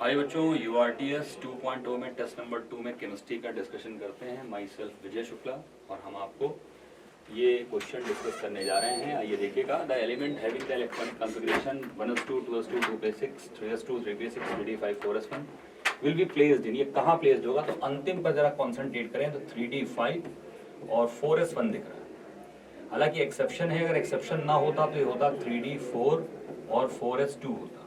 हाय बच्चों, URTS 2.0 में test number 2 में केमिस्ट्री का डिस्कशन करते हैं। माई सेल्फ विजय शुक्ला, और हम आपको ये क्वेश्चन डिस्कस करने जा रहे हैं। आइए देखिएगा। The element having the electronic configuration 1s2 2s2 2p6 3s2 3p6 3d5 4s1 will be placed in. ये कहाँ प्लेस्ड होगा? तो अंतिम पर जरा कॉन्सेंट्रेट करें तो 3d5 और 4s1 दिख रहा है। हालांकि एक्सेप्शन है, अगर एक्सेप्शन ना होता तो ये होता 3d4 और 4s2 होता।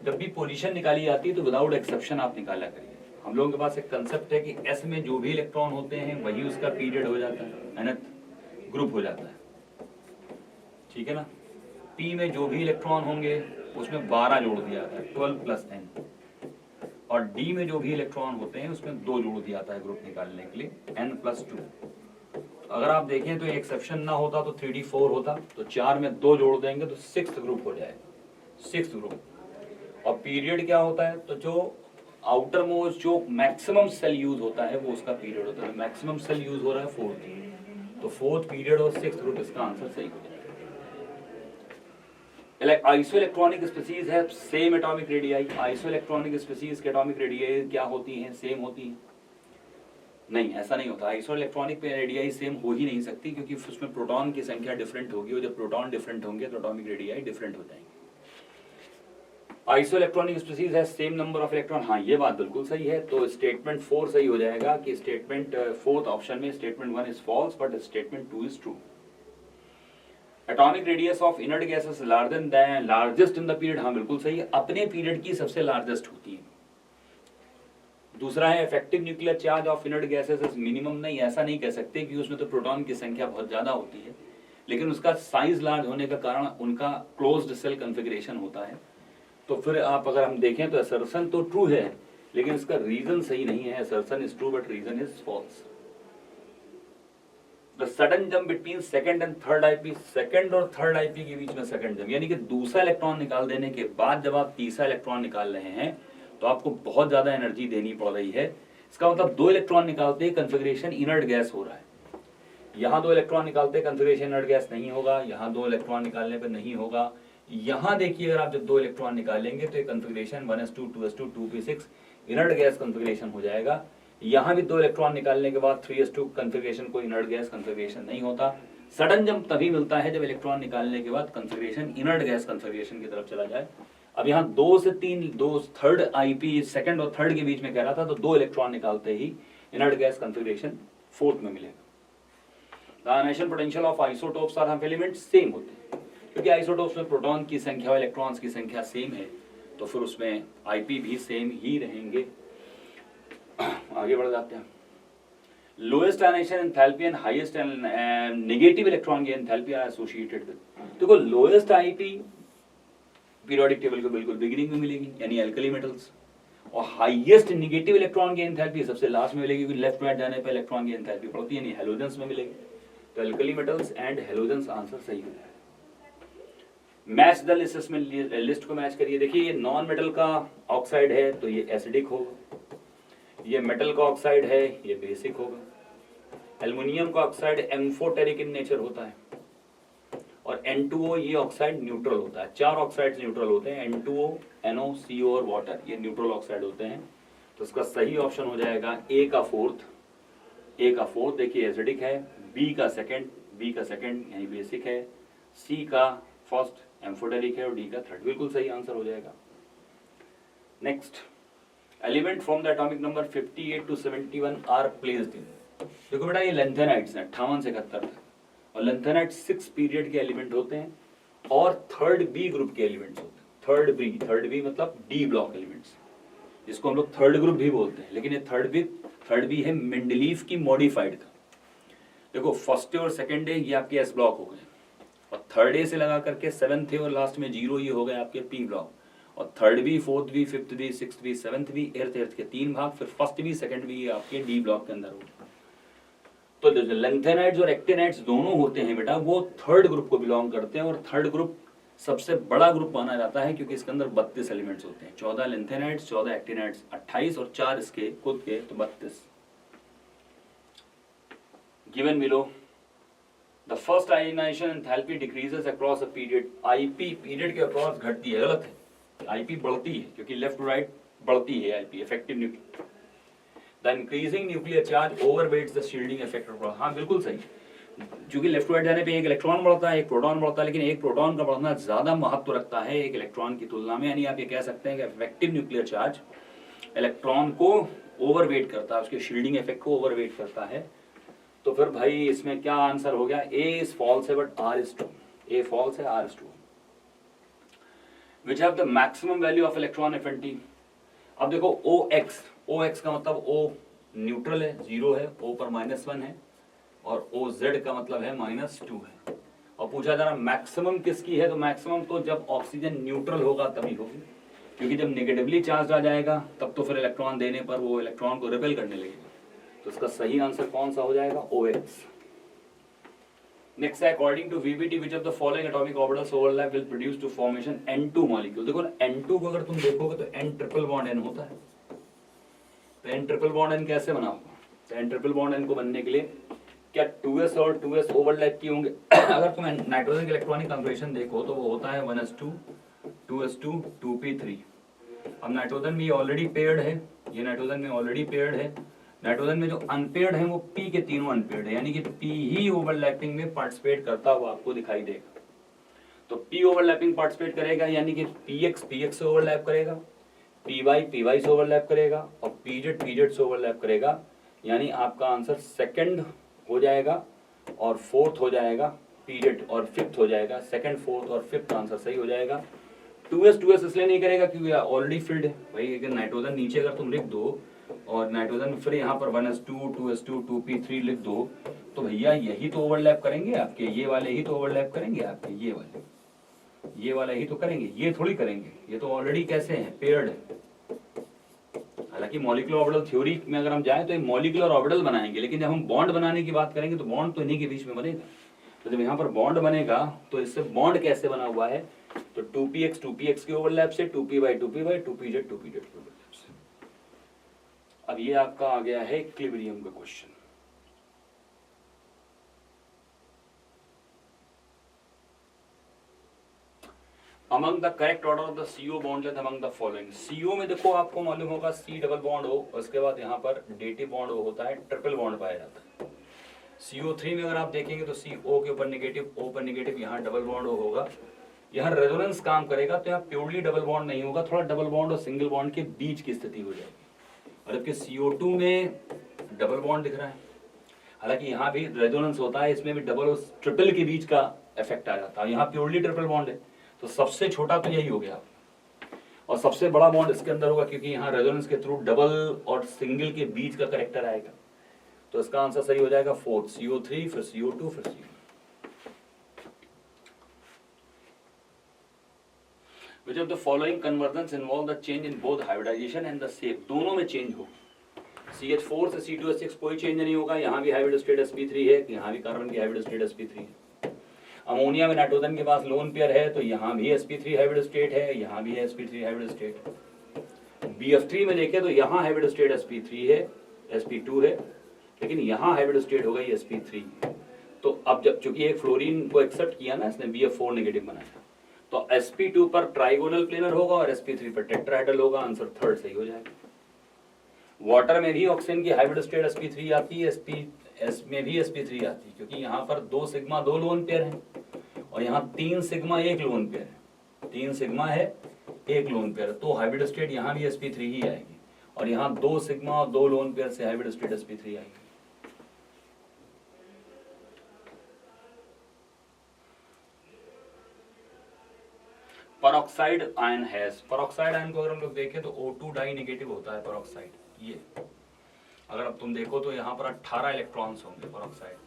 जब भी पोजीशन निकाली जाती है तो विदाउट एक्सेप्शन आप निकाला करिए। हम लोगों के पास एक कंसेप्ट है कि एस में जो भी इलेक्ट्रॉन होते हैं वही उसका पीरियड हो जाता है, nth ग्रुप हो जाता है, ठीक है ना। पी में जो भी इलेक्ट्रॉन होंगे उसमें 12 जोड़ दिया जाता है, 12 + n। और डी में जो भी इलेक्ट्रॉन होते हैं उसमें 2 जोड़ दिया जाता है ग्रुप निकालने के लिए, n + 2। अगर आप देखें तो एक्सेप्शन ना होता तो 3d4 होता, तो 4 में 2 जोड़ देंगे तो 6th ग्रुप हो जाएगा, 6th ग्रुप। और पीरियड क्या होता है? तो जो आउटर मोस्ट जो मैक्सिमम सेल यूज होता है वो उसका पीरियड होता है। मैक्सिमम सेल यूज हो रहा है 4th, तो 4th पीरियड और 6th ग्रुप, इसका आंसर सही हो जाएगा। आइसोइलेक्ट्रॉनिक स्पीसीज है same atomic radii. Isoelectronic species के एटॉमिक रेडियाई क्या होती हैं? सेम होती हैं? नहीं, ऐसा नहीं होता। आइसोइलेक्ट्रॉनिक पे रेडियाई सेम हो ही नहीं सकती, क्योंकि उसमें प्रोटॉन की संख्या डिफरेंट होगी, और जब प्रोटॉन डिफरेंट होंगे तो एटॉमिक रेडियाई डिफरेंट हो जाएंगे। आइसोइलेक्ट्रॉनिक स्पीसीज है सेम नंबर ऑफ इलेक्ट्रॉन। हाँ, ये बात बिल्कुल सही है। तो स्टेटमेंट 4 सही हो जाएगा कि स्टेटमेंट 4th ऑप्शन में statement 1 is false but statement 2 is true. Atomic radius of inert gases largest in the period. हाँ, बिल्कुल सही है, अपने पीरियड की सबसे लार्जेस्ट होती है। दूसरा है effective nuclear charge of inert gases is minimum. नहीं, ऐसा नहीं कह सकते कि उसमें तो प्रोटॉन की संख्या बहुत ज्यादा होती है, लेकिन उसका साइज लार्ज होने का कारण उनका क्लोज्ड सेल कॉन्फ़िगरेशन होता है। तो फिर आप अगर हम देखें तो असर्शन तो ट्रू है, लेकिन इसका रीजन सही नहीं है। Assertion is true but reason is false. The sudden jump between second and third IP. Second और थर्ड आईपी के बीच में सडन जंप, यानी कि दूसरा इलेक्ट्रॉन निकाल देने के बाद जब आप तीसरा इलेक्ट्रॉन निकाल रहे हैं तो आपको बहुत ज्यादा एनर्जी देनी पड़ रही है। इसका मतलब 2 इलेक्ट्रॉन निकालते ही कॉन्फ़िगरेशन इनर्ट गैस हो रहा है। यहाँ 2 इलेक्ट्रॉन निकालते कॉन्फ़िगरेशन इनर्ट गैस नहीं होगा, यहाँ 2 इलेक्ट्रॉन निकालने पर नहीं होगा। यहाँ देखिए, अगर आप जब 2 इलेक्ट्रॉन निकालेंगे तो configuration 1s2 2s2 2p6 inert gas configuration हो जाएगा। यहाँ भी 2 इलेक्ट्रॉन निकालने के बाद 3s2 कॉन्फ़िगरेशन को इनर्ट गैस कॉन्फ़िगरेशन नहीं होता। सडन जंप तभी मिलता है जब इलेक्ट्रॉन निकालने के बाद कॉन्फ़िगरेशन इनर्ट गैस कॉन्फ़िगरेशन की तरफ चला जाए। अब यहाँ 2 से 3 2 थर्ड आईपी सेकंड और थर्ड के बीच में कह रहा था, तो 2 इलेक्ट्रॉन निकालते ही इनर्ट गैस कॉन्फ़िगरेशन 4th में मिलेगा। The ionization potential of isotopes are elements same होते हैं, क्योंकि आइसोटोप्स में प्रोटॉन की संख्या और इलेक्ट्रॉन्स की संख्या सेम है, तो फिर उसमें आईपी भी सेम ही रहेंगे। आगे बढ़ जाते हैं। Lowest ionization enthalpy and highest negative electron की एंथैल्पी आर एसोसिएटेड विद। देखो, लोएस्ट आईपी पीरियोडिक टेबल को बिल्कुल बिगिनिंग में मिलेगी, यानी अल्कली मेटल्स, और हाईएस्ट नेगेटिव इलेक्ट्रॉन की एंथैल्पी सबसे लास्ट में मिलेगी, क्योंकि लेफ्ट राइट जाने पर इलेक्ट्रॉन की एंथैल्पी पड़ती है, यानी हेलोजेंस में मिलेगी। तो alkali metals and halogens answer सही हो जाएगा। मैच द लिस्ट, इसमें लिस्ट को मैच करिए। देखिए, ये नॉन मेटल का ऑक्साइड है तो ये एसिडिक होगा, ये मेटल का ऑक्साइड है ये बेसिक होगा। एल्युमिनियम का ऑक्साइड एम्फोटेरिक इन नेचर होता है, और N2O ये ऑक्साइड न्यूट्रल होता है। 4 ऑक्साइड्स न्यूट्रल होते हैं, N2O, NO, CO और वाटर, ये न्यूट्रल ऑक्साइड होते हैं। तो इसका सही ऑप्शन हो जाएगा ए का फोर्थ। देखिए एसिडिक है, बी का सेकंड यानी बेसिक है, सी का फर्स्ट एम्फोटेरिक है, और डी का थर्ड। बिल्कुल सही आंसर हो जाएगा। Next, element from the atomic number 58 to 71 are placed in. देखो बेटा, ये लेंथेनाइट्स हैं 58 से 71 तक, और लेंथेनाइट 6 पीरियड के एलिमेंट होते हैं और थर्ड बी ग्रुप के एलिमेंट्स होते हैं। थर्ड बी मतलब डी ब्लॉक एलिमेंट्स, जिसको हम लोग थर्ड ग्रुप भी बोलते हैं, लेकिन ये थर्ड बी है मेंडलीफ की मॉडिफाइड का। देखो, फर्स्ट डे और सेकंड डे ये आपके एस ब्लॉक हो गए, और थर्ड डे से लगा करके 7th और लास्ट में 0 ये हो गए आपके पी ब्लॉक, और third B, fourth B, fifth B, sixth B, 7th B, 8th के 3 भाग, फिर फर्स्ट बी, सेकंड बी ये आपके डी ब्लॉक के अंदर हो गए। तो जो लेंथेनाइट्स और एक्टिनाइट्स दोनों होते हैं बेटा, वो थर्ड ग्रुप को बिलोंग करते हैं, और थर्ड ग्रुप सबसे बड़ा ग्रुप माना जाता है, क्योंकि इसके अंदर 32 एलिमेंट्स होते हैं। 14 लेंथेनाइट्स, 14 एक्टिनाइट्स, 28 और 4 इसके खुद के, तो 32। Given below, the first ionization enthalpy decreases across a period. IP period के अक्रॉस घटती है, गलत है। आईपी बढ़ती है, क्योंकि लेफ्ट टू राइट बढ़ती है IP effective nuclear. The increasing nuclear charge overweights the shielding effect. हाँ बिल्कुल सही, क्योंकि लेफ्ट टू राइट जाने पे एक इलेक्ट्रॉन बढ़ता है एक प्रोटॉन बढ़ता है, लेकिन एक प्रोटॉन का बढ़ना ज्यादा महत्व रखता है एक इलेक्ट्रॉन की तुलना में। यानी आप ये कह सकते हैं कि इफेक्टिव न्यूक्लियर चार्ज इलेक्ट्रॉन को ओवरवेट करता है, उसके शील्डिंग इफेक्ट को ओवरवेट करता है। तो फिर भाई इसमें क्या आंसर हो गया, ए इज फॉल्स है but R is true, A false है R is true. Which have the maximum value of electron affinity. अब देखो ओ एक्स का मतलब ओ न्यूट्रल है, 0 है, ओ पर -1 है, और ओ जेड का मतलब है -2 है। और पूछा जा रहा मैक्सिमम किसकी है, तो मैक्सिमम तो जब ऑक्सीजन न्यूट्रल होगा तभी होगी, क्योंकि जब नेगेटिवली चार्ज आ जाएगा तब तो फिर इलेक्ट्रॉन देने पर वो इलेक्ट्रॉन को रिपेल करने लगेगा। तो इसका सही आंसर कौन सा हो जाएगा, OX। नेक्स्ट है according to VBT which of the following atomic orbitals overlap will produce to formation N2 molecule. देखो ना N2 को अगर तुम देखोगे तो N ट्रिपल बॉन्ड N होता है, तो N ट्रिपल बॉन्ड N कैसे बना होगा, तो N ट्रिपल बॉन्ड N को बनने के लिए क्या 2s और 2s ओवरलैप किए होंगे। अगर तुम नाइट्रोजन के इलेक्ट्रॉनिक कंफर्मेशन देखो तो वो होता है 1s2 2s2 2p3। अब नाइट्रोजन में ऑलरेडी पेयर्ड है, ये नाइट्रोजन में ऑलरेडी पेयर्ड है। नाइट्रोजन में जो अनपेयर्ड है वो P के तीनों अनपेयर्ड है, यानी कि P ही ओवरलैपिंग में पार्टिसिपेट करता हुआ आपको दिखाई देगा। तो P ओवरलैपिंग पार्टिसिपेट करेगा, यानी कि PX से ओवरलैप करेगा, PY से ओवरलैप करेगा, और PZ से ओवरलैप करेगा। यानी आपका आंसर सेकंड हो जाएगा और फोर्थ हो जाएगा, PZ और फिफ्थ हो जाएगा, सेकंड फोर्थ और फिफ्थ आंसर सही हो जाएगा। 2s इसलिए नहीं करेगा क्योंकि ऑलरेडी फिल्ड है भाई। अगर नाइट्रोजन नीचे अगर तुम लिख दो और नाइट्रोजन फिर यहाँ पर 1s2 2s2 2p3 लिख दो, तो भैया यही तो ओवरलैप करेंगे आपके, ये वाले ही तो ओवरलैप करेंगे आपके, ये वाले ही तो करेंगे, ये थोड़ी करेंगे, ये तो ऑलरेडी कैसे हैं, पेयर्ड है। हालांकि मॉलिक्यूलर ऑर्बिटल थ्योरी में अगर हम जाएं तो ये मॉलिक्यूलर ऑर्बिटल बनाएंगे, लेकिन जब हम बॉन्ड बनाने की बात करेंगे तो बॉन्ड तो इन्हीं के बीच में बनेगा। तो जब यहाँ पर बॉन्ड बनेगा तो इससे बॉन्ड कैसे बना हुआ है, तो 2px के ओवरलैप से, 2py 2pz 2pz के ओवरलैप से। अब ये आपका आ गया है इक्विलिब्रियम का question. Among the correct order of the CO bond length among the following. CO में देखो आपको मालूम होगा C डबल बॉन्ड O, उसके बाद यहाँ पर डेटिव बॉन्ड O होता है, ट्रिपल बॉन्ड पाया जाता है। CO3 में अगर आप देखेंगे तो CO के ऊपर नेगेटिव, O पर नेगेटिव, यहाँ डबल बॉन्ड O होगा। यहाँ रेजोनेंस काम करेगा तो यहाँ प्योरली डबल बॉन्ड नहीं होगा, थोड़ा डबल बॉन्ड और सिंगल बॉन्ड के बीच की स्थिति हो जाएगी। और जबकि CO2 में डबल बॉन्ड दिख रहा है, हालांकि यहाँ भी रेजोनेंस होता है, इसमें भी डबल और ट्रिपल के बीच का इफेक्ट आ जाता है। यहाँ प्योरली ट्रिपल बॉन्ड है, तो सबसे छोटा तो यही हो गया, और सबसे बड़ा बॉन्ड इसके अंदर होगा क्योंकि यहाँ रेजोनेंस के थ्रू डबल और सिंगल के बीच का करेक्टर आएगा। तो इसका आंसर सही हो जाएगा फोर्थ, CO3 फिर CO2 फिर CO। Which of the following conversions involve the change in both hybridization and the shape? दोनों में चेंज हो। CH4 से C2H6 कोई चेंज नहीं होगा, यहाँ भी हाइब्रिड स्टेट sp3 है, यहाँ भी कार्बन की हाइब्रिड स्टेट sp3 है। अमोनिया में नाइट्रोजन के पास लोन पेयर है, तो यहाँ भी sp3 हाइब्रिड स्टेट है, यहाँ भी है sp3 हाइब्रिड स्टेट। BF3 में देखें तो यहाँ हाइब्रिड स्टेट sp3 है, sp2 है, लेकिन यहाँ हाइब्रिड स्टेट हो गई sp3। तो अब जब चूंकि एक फ्लोरीन को एक्सेप्ट किया ना इसने, BF4 नेगेटिव बनाया, तो sp2 पर ट्राइगोनल प्लेनर होगा और sp3 पर टेट्राहेड्रल होगा, आंसर थर्ड सही हो जाएगा। वाटर में भी ऑक्सीजन की हाइब्रिड स्टेट sp3 आती है, S में भी sp3 आती है, क्योंकि यहाँ पर 2 सिग्मा 2 लोन पेयर हैं और यहाँ 3 सिग्मा 1 लोन पेयर है, 3 सिग्मा है 1 लोन पेयर, तो हाइब्रिड स्टेट यहाँ भी sp3 ही आएगी, और यहाँ 2 सिग्मा और 2 लोन पेयर से हाइब्रिड स्टेट sp3 आएगी। Peroxide ion has, peroxide ion को अगर हम लोग देखें तो O2 डाई नेगेटिव होता है परऑक्साइड। ये अगर अब तुम देखो तो यहाँ पर 18 इलेक्ट्रॉन्स होंगे परऑक्साइड।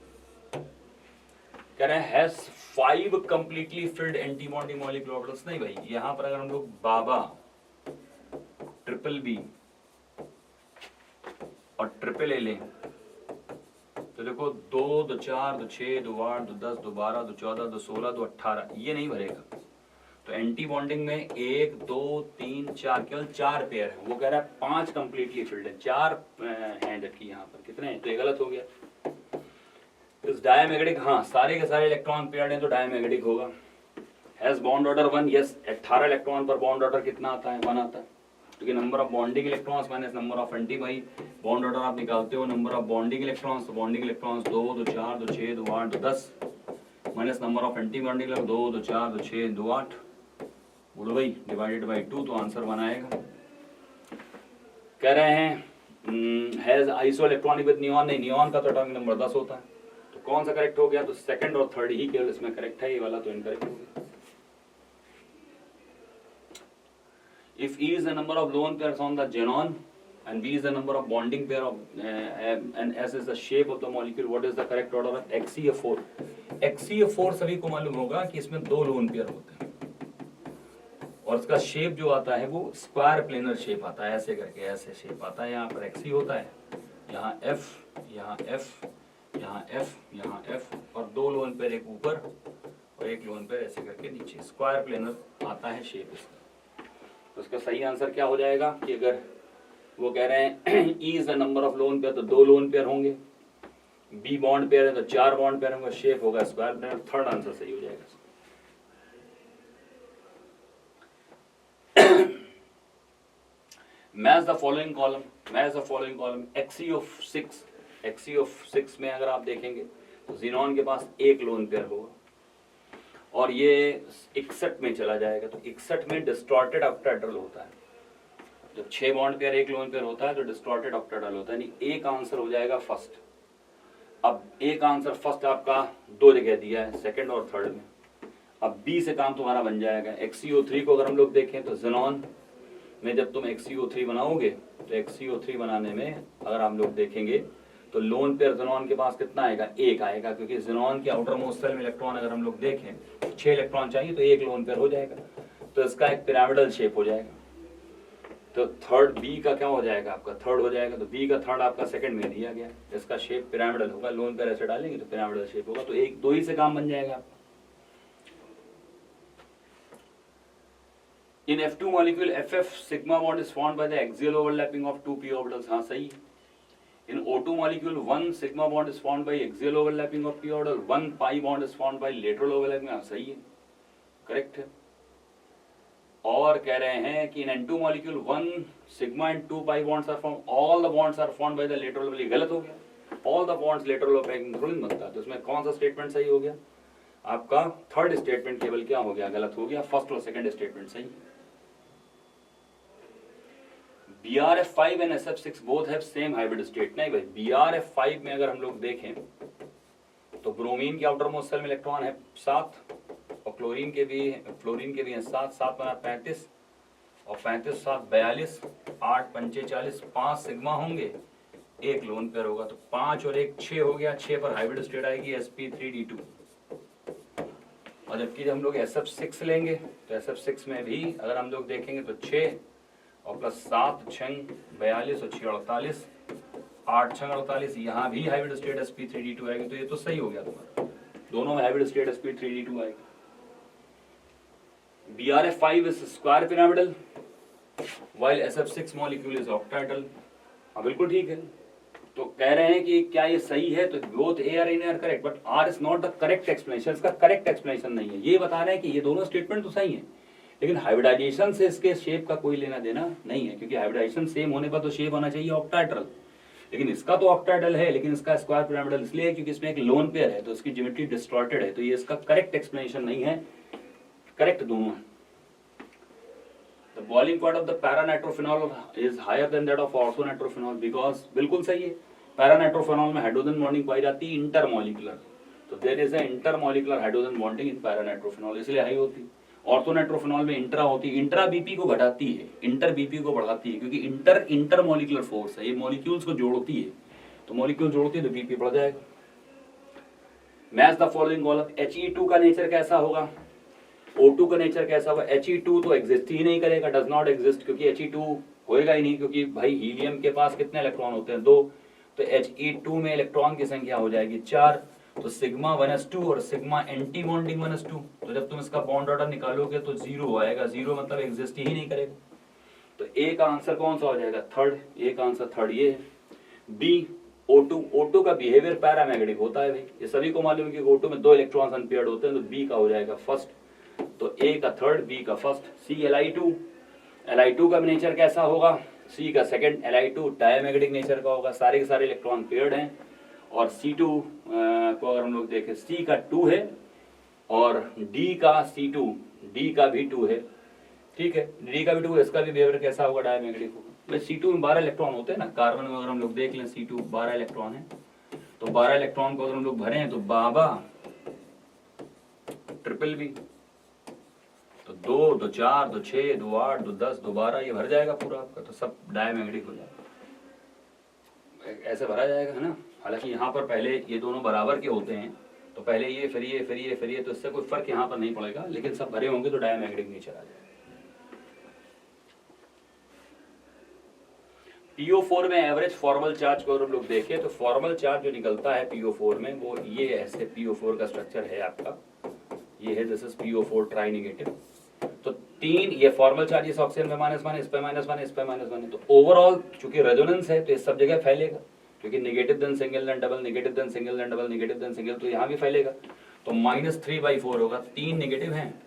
कह रहे हैं has 5 completely filled anti bonding molecular orbitals. नहीं भाई, यहाँ पर अगर हम लोग बाबा, ट्रिपल बी और ट्रिपल ए लें तो देखो 2 2 4 2 6 2 8 2 10 2 12 2 14 2 16 2 18, ये नहीं भरेगा। तो एंटी बॉन्डिंग में 1 2 3 4 केवल 4 पेयर है, वो कह रहा है 5 कंप्लीटली फिल्ड है, 4 हैं, जबकि यहाँ पर कितने हैं, तो ये गलत हो गया। इस डायमैग्नेटिक, हाँ सारे के सारे इलेक्ट्रॉन पेयर्ड हैं तो डायमैग्नेटिक होगा। Has bond order 1, yes 18 electron पर बॉन्ड ऑर्डर कितना आता है, 1 आता है। क्योंकि number of bonding electrons minus number of anti, भाई बॉन्ड ऑर्डर आप निकालते हो, नंबर ऑफ बॉन्डिंग इलेक्ट्रॉन्स, तो bonding electrons 2 2 4 2 6 2 8 2 10 minus number of anti bonding 2 2 4 2 6 2 8, बोलो भाई डिवाइडेड बाई 2, तो आंसर बनाएगा। कह रहे हैं has iso electronic with neon, नहीं नियॉन का तो एटॉमिक नंबर 10 होता है, तो कौन सा करेक्ट हो गया, तो सेकंड और थर्ड ही केवल इसमें करेक्ट है, ये वाला तो इनकरेक्ट हो गया। If E is the number of lone pairs on the xenon and B is the number of bonding pair of and S is the shape of the molecule, what is the correct order of XeF4? XeF4 सभी को मालूम होगा कि इसमें 2 lone pair होते हैं और इसका शेप जो आता है वो स्क्वायर प्लेनर शेप आता है, ऐसे करके ऐसे शेप आता है। यहाँ पर Xe होता है, यहाँ F, यहाँ F, यहाँ F, यहाँ F और 2 लोन पेयर एक ऊपर और एक लोन पेयर ऐसे करके नीचे, स्क्वायर प्लेनर आता है शेप इसका। तो उसका सही आंसर क्या हो जाएगा कि अगर वो कह रहे हैं E is the number of lone pair, तो 2 लोन पेयर होंगे, B बॉन्ड पेयर है तो 4 बॉन्ड पेयर होंगे, शेप होगा स्क्वायर प्लेनर, थर्ड आंसर सही हो जाएगा। Match the following column, match the following column. Xe of 6 में अगर आप देखेंगे तो ज़ीनॉन के पास 1 लोन पेयर होगा और ये 61 में चला जाएगा, तो 61 में डिस्टॉर्टेड ऑक्टाहेड्रल होता है। जब 6 बॉन्ड पेयर 1 लोन पेयर होता है तो डिस्टॉर्टेड ऑक्टाहेड्रल होता है, यानी एक आंसर हो जाएगा फर्स्ट। अब एक आंसर फर्स्ट आपका 2 जगह दिया है, सेकंड और थर्ड में। अब बी से काम तुम्हारा बन जाएगा। XeO3 को अगर हम लोग देखें तो ज़ीनॉन में जब तुम XeO3 बनाओगे तो XeO3 बनाने में अगर हम लोग देखेंगे तो लोन पेयर ज़ीनॉन के पास कितना आएगा, 1 आएगा, क्योंकि ज़ीनॉन के आउटर मोस्ट शेल में इलेक्ट्रॉन अगर हम लोग देखें 6 इलेक्ट्रॉन चाहिए तो 1 लोन पेयर हो जाएगा, तो इसका एक पिरामिडल शेप हो जाएगा। तो थर्ड बी का क्या हो जाएगा, आपका थर्ड हो जाएगा, तो बी का थर्ड आपका सेकंड में दिया गया, इसका शेप पिरामिडल होगा, लोन पेयर ऐसे डालेंगे तो पिरामिडल शेप होगा, तो 1 2 ही से काम बन जाएगा आपका। इन F2 molecule FF sigma bond is formed by the axial overlapping of 2 p orbitals, हाँ सही। In O2 molecule 1 sigma bond is formed by axial overlapping of p orbital, 1 pi bond is formed by lateral overlapping, हाँ सही है, correct है। और कह रहे हैं कि in N2 molecule 1 sigma and 2 pi bonds are formed, all the bonds are formed by the lateral overlapping, गलत हो गया, all the bonds lateral overlapping थोड़ी बनता है, तो इसमें कौन सा स्टेटमेंट सही हो गया, आपका थर्ड स्टेटमेंट केवल क्या हो गया, गलत हो गया, फर्स्ट और सेकंड स्टेटमेंट सही। BrF5 and SF6 both have same hybrid state, नहीं भाई, BrF5 में अगर हम लोग देखें तो ब्रोमीन के आउटर मोस्ट शेल में इलेक्ट्रॉन है 7 और फ्लोरीन के भी हैं 7, 7 बना 35 और 35 7 42, 8 पंचे 40, 5 सिग्मा होंगे, 1 लोन पेयर होगा, तो 5 और 1 6 हो गया, 6 पर हाइब्रिड स्टेट आएगी sp3d2। और जबकि जब हम लोग SF6 लेंगे तो SF6 में भी अगर हम लोग देखेंगे तो 6 और प्लस 7 6 42 और 6 48, 8 6 48, यहाँ भी हाइब्रिड स्टेट sp3d2 आएगी, तो ये तो सही हो गया तुम्हारा, दोनों में हाइब्रिड स्टेट sp3d2 आएगी। BrF5 is square pyramidal while SF6 molecule is octahedral, हाँ बिल्कुल ठीक है। तो कह रहे हैं कि क्या ये सही है, तो बोथ A और N are correct, but R is not the correct explanation, इसका करेक्ट एक्सप्लेनेशन नहीं है। ये बता रहे हैं कि ये दोनों स्टेटमेंट तो सही है, लेकिन हाइब्रिडाइजेशन से इसके शेप का कोई लेना देना नहीं है, क्योंकि हाइब्रिडाइजेशन सेम होने पर तो शेप होना चाहिए ऑक्टाहेड्रल, लेकिन इसका तो ऑक्टाहेड्रल है, लेकिन इसका स्क्वायर पिरामिडल इसलिए है क्योंकि इसमें एक लोन पेयर है, तो इसकी ज्योमेट्री डिस्टॉर्टेड है, तो ये इसका करेक्ट एक्सप्लेनेशन नहीं है, करेक्ट दोनों है। The boiling point of the para-nitrophenol is higher than that of ortho-nitrophenol because बिल्कुल सही है, para-nitrophenol में हाइड्रोजन बॉन्डिंग पाई जाती है इंटरमॉलिकुलर, तो there is a intermolecular hydrogen bonding in para-nitrophenol, इसलिए हाई होती है। ऑर्थोनाइट्रोफेनॉल में इंट्रा होती है, इंट्रा बीपी को घटाती है, इंटर बीपी को बढ़ाती है, क्योंकि इंटरमॉलिकुलर फोर्स है, ये मॉलिक्यूल्स को जोड़ती है, तो मॉलिक्यूल जोड़ती है तो बीपी बढ़ जाएगा। Match the following column. He2 का नेचर कैसा होगा, O2 का नेचर कैसा होगा। He2 तो एग्जिस्ट ही नहीं करेगा, डज नॉट एग्जिस्ट, क्योंकि He2 होएगा ही नहीं, क्योंकि भाई हीलियम के पास कितने इलेक्ट्रॉन होते हैं, 2, तो He2 में इलेक्ट्रॉन की संख्या हो जाएगी 4, तो सिग्मा 1s2 और सिग्मा एंटी बॉन्डिंग 1s2, तो जब तुम इसका बॉन्ड ऑर्डर निकालोगे तो 0 आएगा, 0 मतलब एग्जिस्ट ही नहीं करेगा, तो ए का आंसर कौन सा हो जाएगा, थर्ड, ए का आंसर थर्ड ये है। बी O2 का बिहेवियर पैरामैग्नेटिक होता है भाई, ये सभी को मालूम है कि O2 में 2 इलेक्ट्रॉन्स अनपेयर्ड होते हैं, तो बी का हो जाएगा फर्स्ट, तो ए का थर्ड, बी का फर्स्ट। Cli2 Li2 का नेचर कैसा होगा, C का सेकंड Li2 डायमैग्नेटिक नेचर का होगा, सारे के सारे इलेक्ट्रॉन पेयर्ड हैं। और C2 को अगर हम लोग देखें, C का 2 है और D का C2, D का भी 2 है, ठीक है, D का भी 2, इसका भी बिहेवियर कैसा होगा, डायमैग्नेटिक होगा। C2 में 12 इलेक्ट्रॉन होते हैं ना, कार्बन में अगर हम लोग देख लें C2 12 इलेक्ट्रॉन है, तो 12 इलेक्ट्रॉन को अगर हम लोग भरे हैं तो बाबा ट्रिपल बी, तो 2 2 4 2 6 2 8 2 10 2 12 ये भर जाएगा पूरा आपका, तो सब डायमैग्नेटिक हो जाएगा, ऐसे भरा जाएगा, है ना। हालांकि यहाँ पर पहले ये दोनों बराबर के होते हैं, तो पहले ये फिर ये फिर ये फिर ये, तो इससे कोई फर्क यहाँ पर नहीं पड़ेगा, लेकिन सब भरे होंगे तो डायमैग्नेटिक नेचर आ जाएगा। PO4 में एवरेज फॉर्मल चार्ज को हम लोग देखें तो फॉर्मल चार्ज जो निकलता है PO4 में वो ये ऐसे PO4 का स्ट्रक्चर है आपका, ये है, this is PO4 try negative. तो 3 ये फॉर्मल चार्ज, इस ऑक्सीजन पे -1, इस पे -1, इस पे -1, तो ओवरऑल चूंकि रेजोनेंस है तो इस सब जगह फैलेगा, क्योंकि negative then single then double, negative then single then double, negative then single, तो यहाँ भी फैलेगा। तो -3/4 होगा, 3 नेगेटिव हैं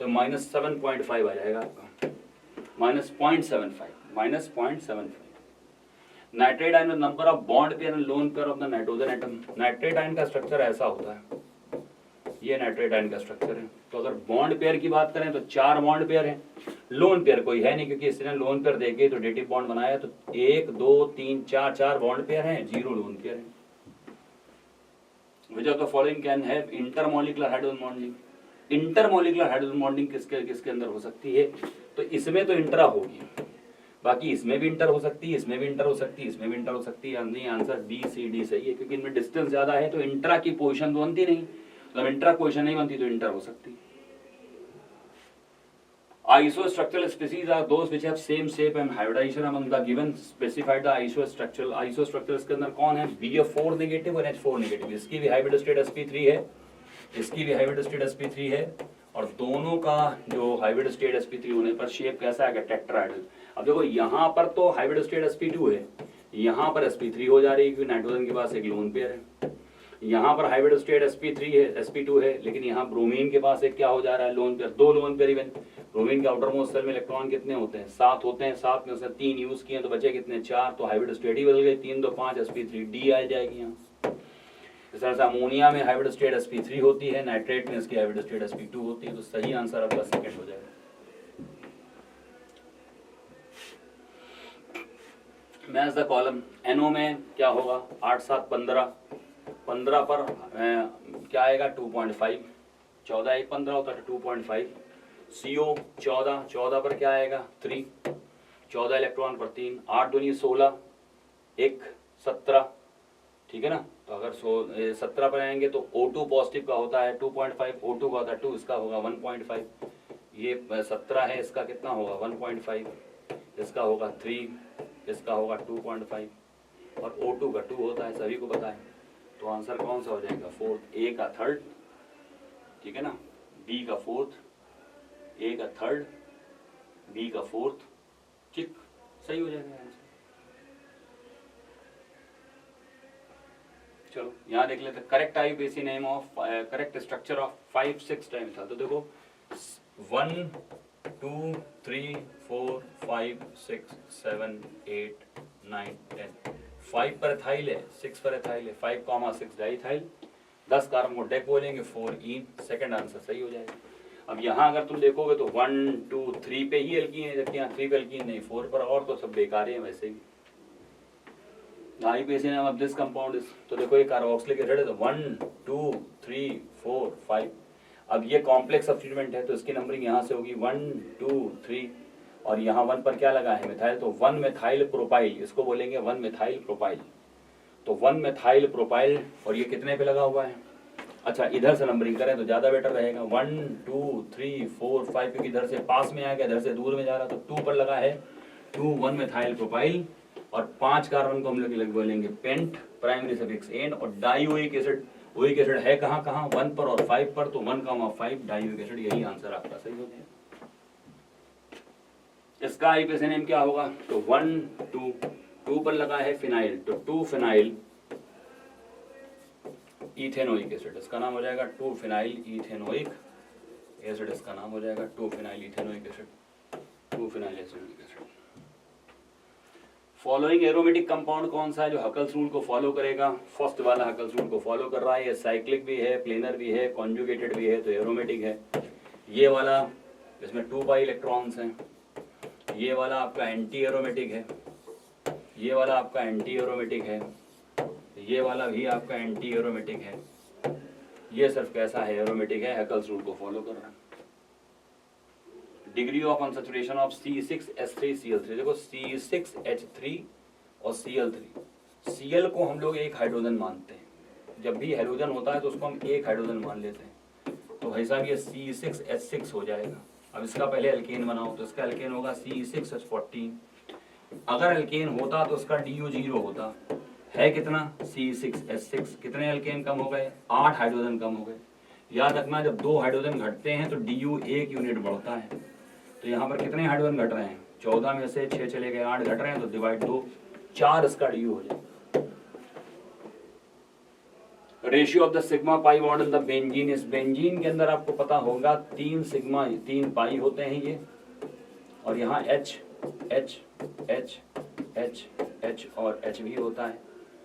तो -7.5 आ जाएगा आपका, -0.75। नाइट्रेट आयन में number of bond pair and lone pair of the nitrogen atom. Nitrate ion का स्ट्रक्चर ऐसा होता है, ये नाइट्रेट आयन का स्ट्रक्चर है। तो अगर बॉन्ड पेयर की बात करें तो 4 बॉन्ड पेयर हैं, लोन पेयर कोई है नहीं, क्योंकि इसने लोन पेयर देखे तो डेटिव बॉन्ड बनाया, तो 1 2 3 4 बॉन्ड पेयर हैं, 0 लोन पेयर है। Which of the following can have intermolecular hydrogen bonding? Intermolecular hydrogen bonding किसके अंदर हो सकती है, तो इसमें तो इंट्रा होगी, बाकी इसमें भी इंटर हो सकती है, इसमें भी इंटर हो सकती है, इसमें भी इंटर हो सकती है। नहीं, आंसर बी सी डी सही है, क्योंकि इनमें डिस्टेंस ज्यादा है तो इंट्रा की पोजीशन तो बनती नहीं, तो इंट्रा पोजीशन नहीं बनती तो इंटर हो सकती है। Isostructural species are those which have same shape and hybridization among the given specified the isostructural। isostructural के अंदर कौन है, BF4 नेगेटिव और H4 नेगेटिव, इसकी भी हाइब्रिड स्टेट sp3 है, इसकी भी हाइब्रिड स्टेट sp3 है, और दोनों का जो हाइब्रिड स्टेट sp3 होने पर शेप कैसा आएगा, टेट्राहेड्रल। अब देखो यहाँ पर तो हाइब्रिड स्टेट sp2 है, यहाँ पर sp3 हो जा रही है क्योंकि नाइट्रोजन के पास एक लोन पेयर है, यहाँ पर हाइब्रिड स्टेट sp3 है, sp2 है, लेकिन यहाँ ब्रोमीन के पास एक क्या हो जा रहा है, lone pair, 2 lone pair. Even bromine के आउटर मोस्ट सेल में इलेक्ट्रॉन कितने होते हैं, 7 होते हैं, 7 में से 3 यूज किए तो बचे कितने, 4, तो हाइब्रिड स्टेट ही बदल गई, 3 2 5 sp3 डी आ जाएगी यहाँ। इस तरह से अमोनिया में हाइब्रिड स्टेट sp3 होती है, नाइट्रेट में इसकी हाइब्रिड स्टेट sp2 होती है, तो सही आंसर आपका सेकंड हो जाएगा। Match the column. NO में क्या होगा, 8 7 15, 15 पर क्या आएगा 2.5, 14 1 15 होता है 2.5। CO 14, 14 पर क्या आएगा 3, 14 इलेक्ट्रॉन पर 3, 8 दूनी 16, 1 17, ठीक है ना। तो अगर 17 पर आएंगे तो O2 पॉजिटिव का होता है 2.5, O2 का होता है 2, इसका होगा 1.5, ये 17 है, इसका कितना होगा 1.5, इसका होगा 3, इसका होगा 2.5, और O2 का 2 होता है, सभी को पता है। तो आंसर कौन सा हो जाएगा, 4th, A का 3rd, ठीक है ना, B का 4th, A का 3rd, B का 4th, ठीक, सही हो जाएगा आंसर। चलो यहाँ देख लेते, correct IUPAC name of, correct structure of 5 6 time था, तो देखो 1 2 3 4 5 6 7 8 9 10, 5 पर एथाइल है, 6 पर एथाइल है, 5,6 डाइथाइल, 10 कार्बन को डेक बोलेंगे, 4 ईन, सेकंड आंसर सही हो जाएगा। अब यहाँ अगर तुम देखोगे तो 1 2 3 पे ही एल्कीन है, जबकि यहाँ 3 पे एल्कीन नहीं, 4 पर, और तो सब बेकार है वैसे ही। IUPAC name of this compound is, तो देखो ये कार्बोक्सिलिक एसिड है, तो 1 2 3 4 5। अब ये कॉम्प्लेक्स सब्स्टिट्यूएंट है तो इसकी नंबरिंग यहाँ से होगी 1 2 3, और यहाँ 1 पर क्या लगा है मिथाइल, तो 1 मिथाइल प्रोपाइल, इसको बोलेंगे 1 मिथाइल प्रोपाइल, तो 1 मिथाइल प्रोपाइल, और ये कितने पे लगा हुआ है। अच्छा इधर से नंबरिंग करें तो ज्यादा बेटर रहेगा, 1 2 3 4 5, क्योंकि इधर से पास में आ गया, इधर से दूर में जा रहा, तो 2 पर लगा है 2 1 मिथाइल प्रोपाइल, और 5 कार्बन को हम लोग बोलेंगे पेंट, प्राइमरी सफिक्स एन, और डाइओइक एसिड, ओइक एसिड है कहाँ कहाँ, 1 पर और 5 पर, तो 1,5 डाइओइक एसिड, यही आंसर आपका सही हो गया। इसका IUPAC नेम क्या होगा, तो 1 2 2 पर लगा है फिनाइल, तो 2 फिनाइल इथेनोइक एसिड, इसका नाम हो जाएगा 2 फिनाइल इथेनोइक एसिड, इसका नाम हो जाएगा 2 phenyl ethanoic acid. 2 phenyl acetic acid. Following aromatic compound कौन सा है जो हकल्स रूल को फॉलो करेगा? फर्स्ट वाला हकल्स रूल को फॉलो कर रहा है, ये साइक्लिक भी है, प्लेनर भी है, कॉन्जुगेटेड भी है, तो एरोमेटिक है। ये वाला इसमें 2 पाई इलेक्ट्रॉन्स हैं, ये वाला आपका एंटी एरोमेटिक है, ये वाला आपका एंटी एरोमेटिक है, ये वाला भी आपका एंटी एरोमेटिक है। ये सिर्फ कैसा है? एरोमेटिक है, हैकल्स रूल को फॉलो कर रहा है। Degree of unsaturation of C6H3Cl3, देखो C6H3 और Cl3, Cl को हम लोग एक हाइड्रोजन मानते हैं, जब भी हाइड्रोजन होता है तो उसको हम एक हाइड्रोजन मान लेते हैं, तो भाई साहब ये C6H6 हो जाएगा। अब इसका पहले एल्केन बनाओ, तो इसका एल्केन होगा C6H14। अगर एल्केन होता तो उसका DU 0 होता है, कितना? C6H6। कितने एल्केन कम हो गए? 8 हाइड्रोजन कम हो गए। याद रखना जब 2 हाइड्रोजन घटते हैं तो DU 1 यूनिट बढ़ता है, तो यहाँ पर कितने हाइड्रोजन घट रहे हैं? 14 में से 6 चले गए, 8 घट रहे हैं, तो डिवाइड 2, 4 इसका DU हो जाए। Ratio of the sigma pi bond in the benzene, इस बेंजीन के अंदर आपको पता होगा 3 सिग्मा 3 पाई होते हैं ये, और यहाँ H H H H H और H भी होता है,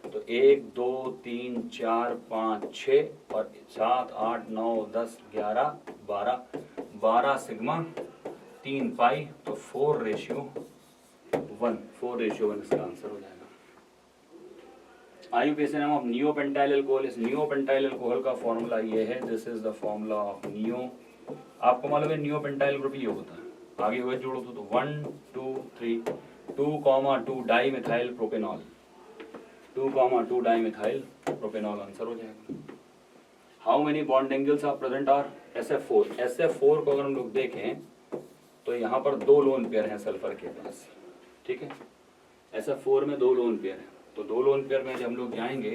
तो 1 2 3 4 5 6 और 7 8 9 10 11 12 सिग्मा 3 पाई, तो 4 रेशियो 1 इसका आंसर हो जाएगा। IUPAC नाम ऑफ नियोपेंटाइल अल्कोहल, इस नियोपेंटाइल अल्कोहल का फॉर्मूला ये है, this is the formula of neo. आपको मालूम है नियोपेंटाइल ग्रुप ये होता है, आगे हुए जोड़ो तो 1 2 3 2,2 di methyl propanol, 2,2 di methyl propanol answer हो जाएगा। How many bond angles are present are? SF4। SF4 को अगर हम लोग देखें तो यहाँ पर 2 लोन पेयर हैं सल्फर के पास, ठीक है। SF4 में 2 लोन पेयर हैं, तो 2 लोन पेयर में जब हम लोग जाएंगे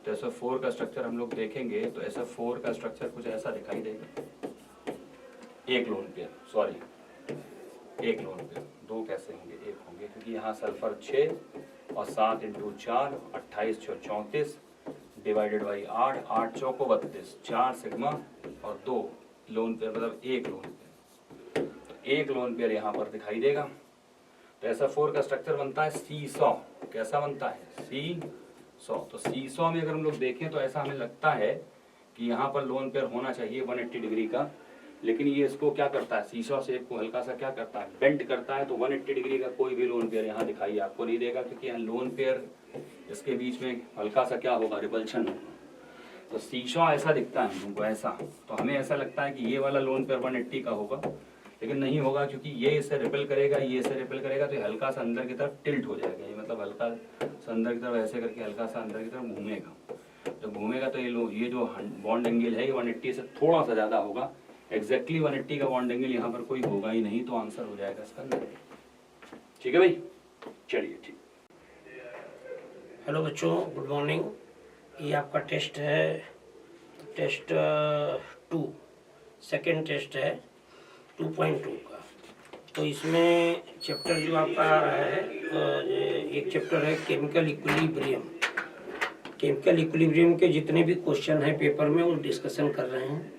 तो SF4 का स्ट्रक्चर हम लोग देखेंगे, तो SF4 का स्ट्रक्चर कुछ ऐसा दिखाई देगा। एक लोन पेयर, सॉरी एक लोन पेयर, 2 कैसे होंगे? 1 होंगे, क्योंकि यहाँ सल्फर 6 और 7 × 4 28 × 34 डिवाइडेड बाई 8 8 चौको 32, 4 सिग्मा और 2 लोन पेयर, मतलब 1 लोन पेयर, तो 1 लोन पेयर यहाँ पर दिखाई देगा। तो SF4 का स्ट्रक्चर बनता है C100। कैसा बनता है? C100। तो C100 में अगर हम लोग देखें तो ऐसा हमें लगता है कि यहाँ पर लोन पेयर होना चाहिए 180 डिग्री का, लेकिन ये इसको क्या करता है? C100 शेप को हल्का सा क्या करता है? बेंड करता है, तो 180 डिग्री का कोई भी लोन पेयर यहाँ दिखाई आपको नहीं देगा, क्योंकि यहाँ लोन पेयर इसके बीच में हल्का सा क्या होगा? रिपल्शन होगा। तो C100 ऐसा दिखता है हमको, ऐसा, तो हमें ऐसा लगता है कि ये वाला लोन पेयर 180 का होगा, लेकिन नहीं होगा, क्योंकि ये इसे रिपेल करेगा, ये इसे रिपेल करेगा, तो हल्का सा अंदर की तरफ टिल्ट हो जाएगा, ये मतलब हल्का सा अंदर की तरफ ऐसे करके हल्का सा अंदर की तरफ घूमेगा। तो घूमेगा तो ये जो बॉन्ड एंगल है ये 180 से थोड़ा सा ज़्यादा होगा, एग्जैक्टली 180 का बॉन्ड एंगल यहाँ पर कोई होगा ही नहीं, तो आंसर हो जाएगा इसका नहीं। ठीक है भाई, चलिए ठीक। हेलो बच्चों, गुड मॉर्निंग। ये आपका टेस्ट है, टेस्ट 2, सेकेंड टेस्ट है 2.2 का। तो इसमें चैप्टर जो आपका आ रहा है, एक चैप्टर है केमिकल इक्विलिब्रियम। केमिकल इक्विलिब्रियम के जितने भी क्वेश्चन हैं पेपर में वो डिस्कशन कर रहे हैं।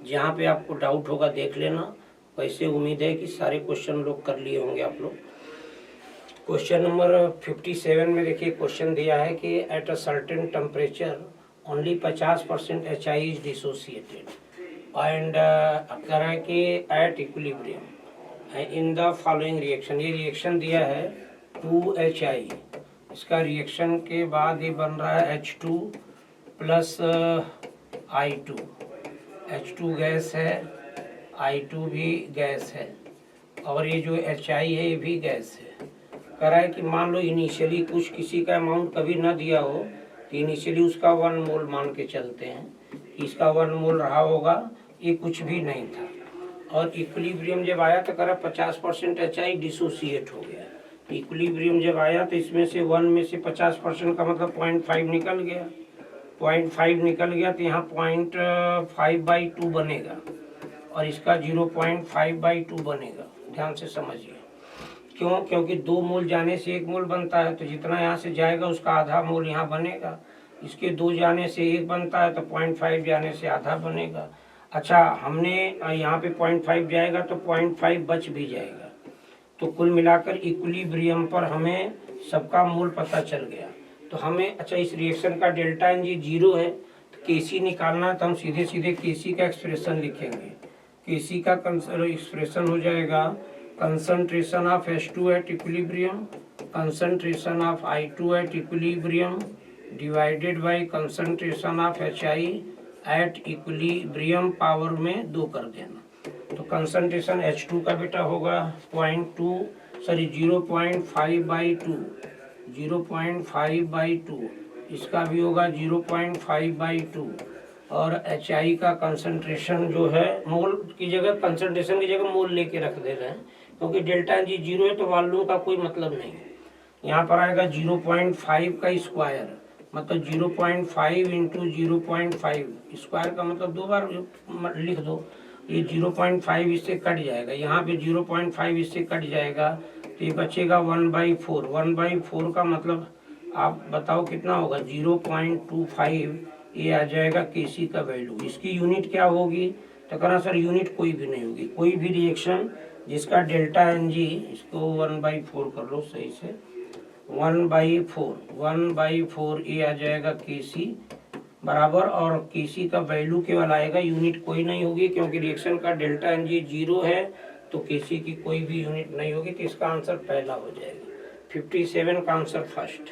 जहाँ पे आपको डाउट होगा देख लेना, वैसे उम्मीद है कि सारे क्वेश्चन लोग कर लिए होंगे आप लोग। क्वेश्चन नंबर 57 में देखिए क्वेश्चन दिया है कि at a certain temperature only 50% HI is dissociated and कह रहा है कि at equilibrium in the following reaction. ये रिएक्शन दिया है 2HI, इसका रिएक्शन के बाद ये बन रहा है H2 plus I2। H2 gas है, I2 भी गैस है, और ये जो HI है ये भी गैस है। कह रहा है कि मान लो इनिशियली कुछ किसी का अमाउंट कभी ना दिया हो, तो इनिशियली उसका 1 मोल मान के चलते हैं कि इसका 1 मोल रहा होगा, ये कुछ भी नहीं था। और इक्विलिब्रियम जब आया तो कह रहा 50% HI डिसोसिएट हो गया। इक्विलिब्रियम जब आया तो इसमें से 1 में से 50% का मतलब 0.5 निकल गया, 0.5 निकल गया, तो यहाँ 0.5/2 बनेगा और इसका 0.5/2 बनेगा। ध्यान से समझिए क्यों? क्योंकि 2 मोल जाने से 1 मोल बनता है, तो जितना यहाँ से जाएगा उसका आधा मोल यहाँ बनेगा। इसके 2 जाने से 1 बनता है, तो 0.5 जाने से आधा बनेगा। अच्छा, हमने यहाँ पे 0.5 जाएगा तो 0.5 बच भी जाएगा, तो कुल मिलाकर इक्विलिब्रियम पर हमें सबका मोल पता चल गया। तो हमें अच्छा इस रिएक्शन का डेल्टा एन जी 0 है, तो केसी निकालना है, तो हम सीधे सीधे केसी का एक्सप्रेशन लिखेंगे। केसी का एक्सप्रेशन हो जाएगा concentration of H2 at equilibrium, concentration of I2 at equilibrium divided by concentration of HI at equilibrium power में 2 कर देना। तो कंसंट्रेशन H2 का बेटा होगा 0.5/2, 0.5/2, इसका भी होगा 0.5/2। और HI का कंसंट्रेशन जो है, मोल की जगह कंसंट्रेशन की जगह मोल लेके रख दे रहे हैं, क्योंकि डेल्टा जी 0 है तो वॉल्यूम का कोई मतलब नहीं है। यहाँ पर आएगा 0.5 का स्क्वायर, मतलब 0.5 इंटू 0.5 स्क्वायर का मतलब 2 बार लिख दो। ये 0.5 इससे कट जाएगा, यहाँ पे 0.5 इससे कट जाएगा, तो ये बचेगा 1/4। 1/4 का मतलब आप बताओ कितना होगा, 0.25। ये आ जाएगा केसी का वैल्यू। इसकी यूनिट क्या होगी, तो कहना सर यूनिट कोई भी नहीं होगी। कोई भी रिएक्शन जिसका डेल्टा एन जी, इसको 1/4 कर लो सही से, 1/4 ये आ जाएगा केसी बराबर। और केसी का वैल्यू केवल आएगा, यूनिट कोई नहीं होगी, क्योंकि रिएक्शन का डेल्टा एन जी 0 है, तो केसी की कोई भी यूनिट नहीं होगी। तो इसका आंसर पहला हो जाएगा, 57 का आंसर फर्स्ट।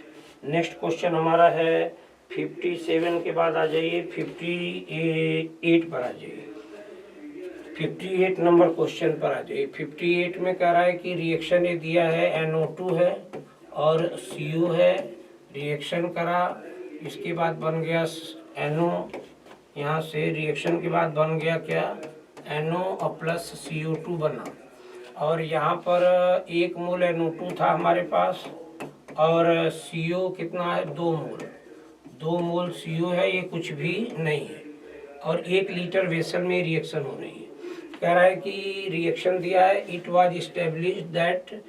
नेक्स्ट क्वेश्चन हमारा है 57 के बाद आ जाइए 58 पर आ जाइए, 58 नंबर क्वेश्चन पर आ जाइए। 58 में कह रहा है कि रिएक्शन ये दिया है NO2 है और CO है, रिएक्शन करा, इसके बाद बन गया NO, यहाँ से रिएक्शन के बाद बन गया क्या, NO और प्लस CO2 बना। और यहाँ पर 1 मोल NO2 था हमारे पास, और CO कितना है, 2 मोल, 2 मोल CO है, ये कुछ भी नहीं है। और 1 लीटर वेसल में रिएक्शन हो रही है। कह रहा है कि रिएक्शन दिया है, it was established that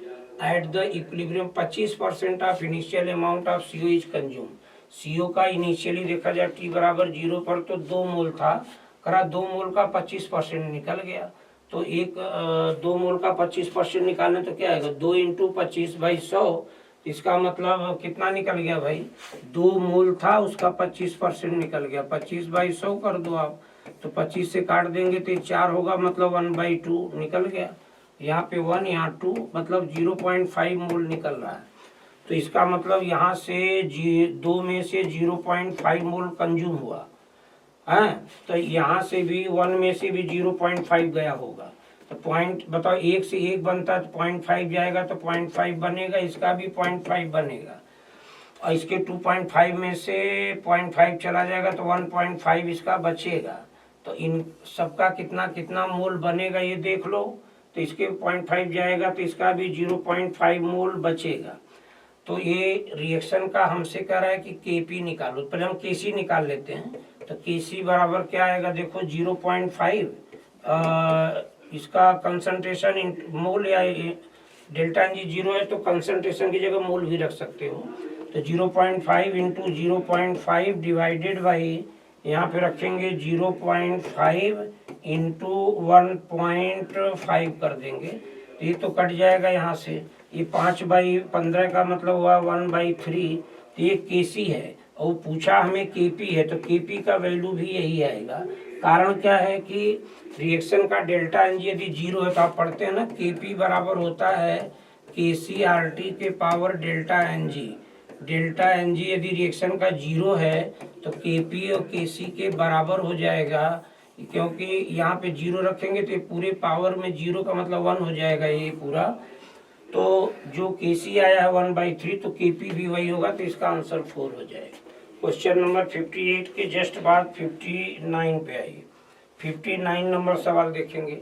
at the equilibrium 25% of initial amount of CO is consume. CO का इनिशियली देखा जाए T बराबर 0 पर तो 2 मोल था, करा 2 मोल का 25% निकल गया। तो 2 मोल का 25% निकालने तो क्या आएगा, 2 इंटू 25/100, इसका मतलब कितना निकल गया भाई, 2 मोल था उसका 25% निकल गया, 25/100 कर दो आप, तो 25 से काट देंगे तो 4 होगा, मतलब 1/2 निकल गया। यहाँ पे 1, यहाँ 2, मतलब 0.5 मोल निकल रहा है। तो इसका मतलब यहाँ से 2 में से 0.5 मोल कंज्यूम हुआ है, तो यहाँ से भी 1 में से भी 0.5 गया होगा। तो पॉइंट बताओ, 1 से 1 बनता है तो 0.5 जाएगा, तो 0.5 बनेगा, इसका भी 0.5 बनेगा, और इसके 2.5 में से 0.5 चला जाएगा तो 1.5 इसका बचेगा। तो इन सबका कितना कितना मोल बनेगा ये देख लो। तो इसके 0.5 जाएगा तो इसका भी 0.5 मोल बचेगा। तो ये रिएक्शन का हमसे कह रहा है कि केपी निकालो। पहले हम केसी निकाल लेते हैं। तो केसी बराबर क्या आएगा, देखो 0.5, इसका कंसंट्रेशन मोल, या डेल्टा एन जी 0 है तो कंसंट्रेशन की जगह मोल भी रख सकते हो। तो 0.5 इंटू 0.5 डिवाइडेड बाई, यहाँ पे रखेंगे 0.5 इंटू 1.5 कर देंगे, तो ये तो कट जाएगा यहाँ से। ये 5/15 का मतलब हुआ 1/3। तो ये केसी है, और पूछा हमें केपी है, तो केपी का वैल्यू भी यही आएगा। कारण क्या है कि रिएक्शन का डेल्टा एन जी यदि 0 है तो आप पढ़ते हैं ना, केपी बराबर होता है KCRT के power delta N G. Delta N G यदि रिएक्शन का 0 है तो केपी और केसी के बराबर हो जाएगा, क्योंकि यहाँ पे 0 रखेंगे तो पूरे पावर में 0 का मतलब 1 हो जाएगा ये पूरा। तो जो केसी आया है 1/3, तो केपी भी वही होगा, तो इसका आंसर 4 हो जाएगा। क्वेश्चन नंबर 58 के जस्ट बाद 59 पे आइए। 59 नंबर सवाल देखेंगे।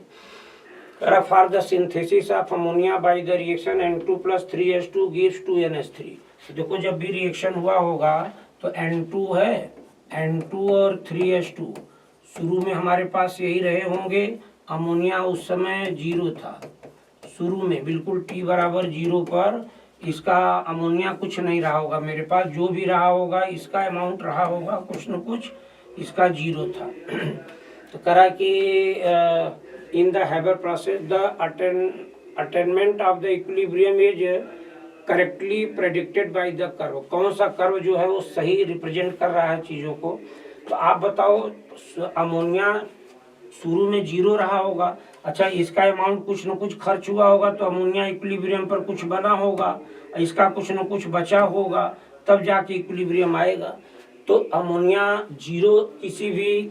For the synthesis of ammonia by the reaction N2 + 3H2 gives 2NH3। तो देखो जब भी रिएक्शन हुआ होगा तो N2 है, N2 और 3H2 शुरू में हमारे पास यही रहे होंगे। अमोनिया उस समय 0 था शुरू में, बिल्कुल T बराबर 0 पर इसका अमोनिया कुछ नहीं रहा होगा मेरे पास, जो भी रहा होगा इसका अमाउंट रहा होगा कुछ न कुछ, इसका 0 था। तो करा कि in the Haber process the attainment of the equilibrium is correctly predicted by the curve. कौन सा कर्व जो है वो सही रिप्रेजेंट कर रहा है चीज़ों को। तो आप बताओ, अमोनिया शुरू में 0 रहा होगा, अच्छा इसका अमाउंट कुछ न कुछ खर्च हुआ होगा तो अमोनिया इक्विलिब्रियम पर कुछ बना होगा, इसका कुछ न कुछ बचा होगा, तब जाके इक्विलिब्रियम आएगा। तो अमोनिया 0 किसी भी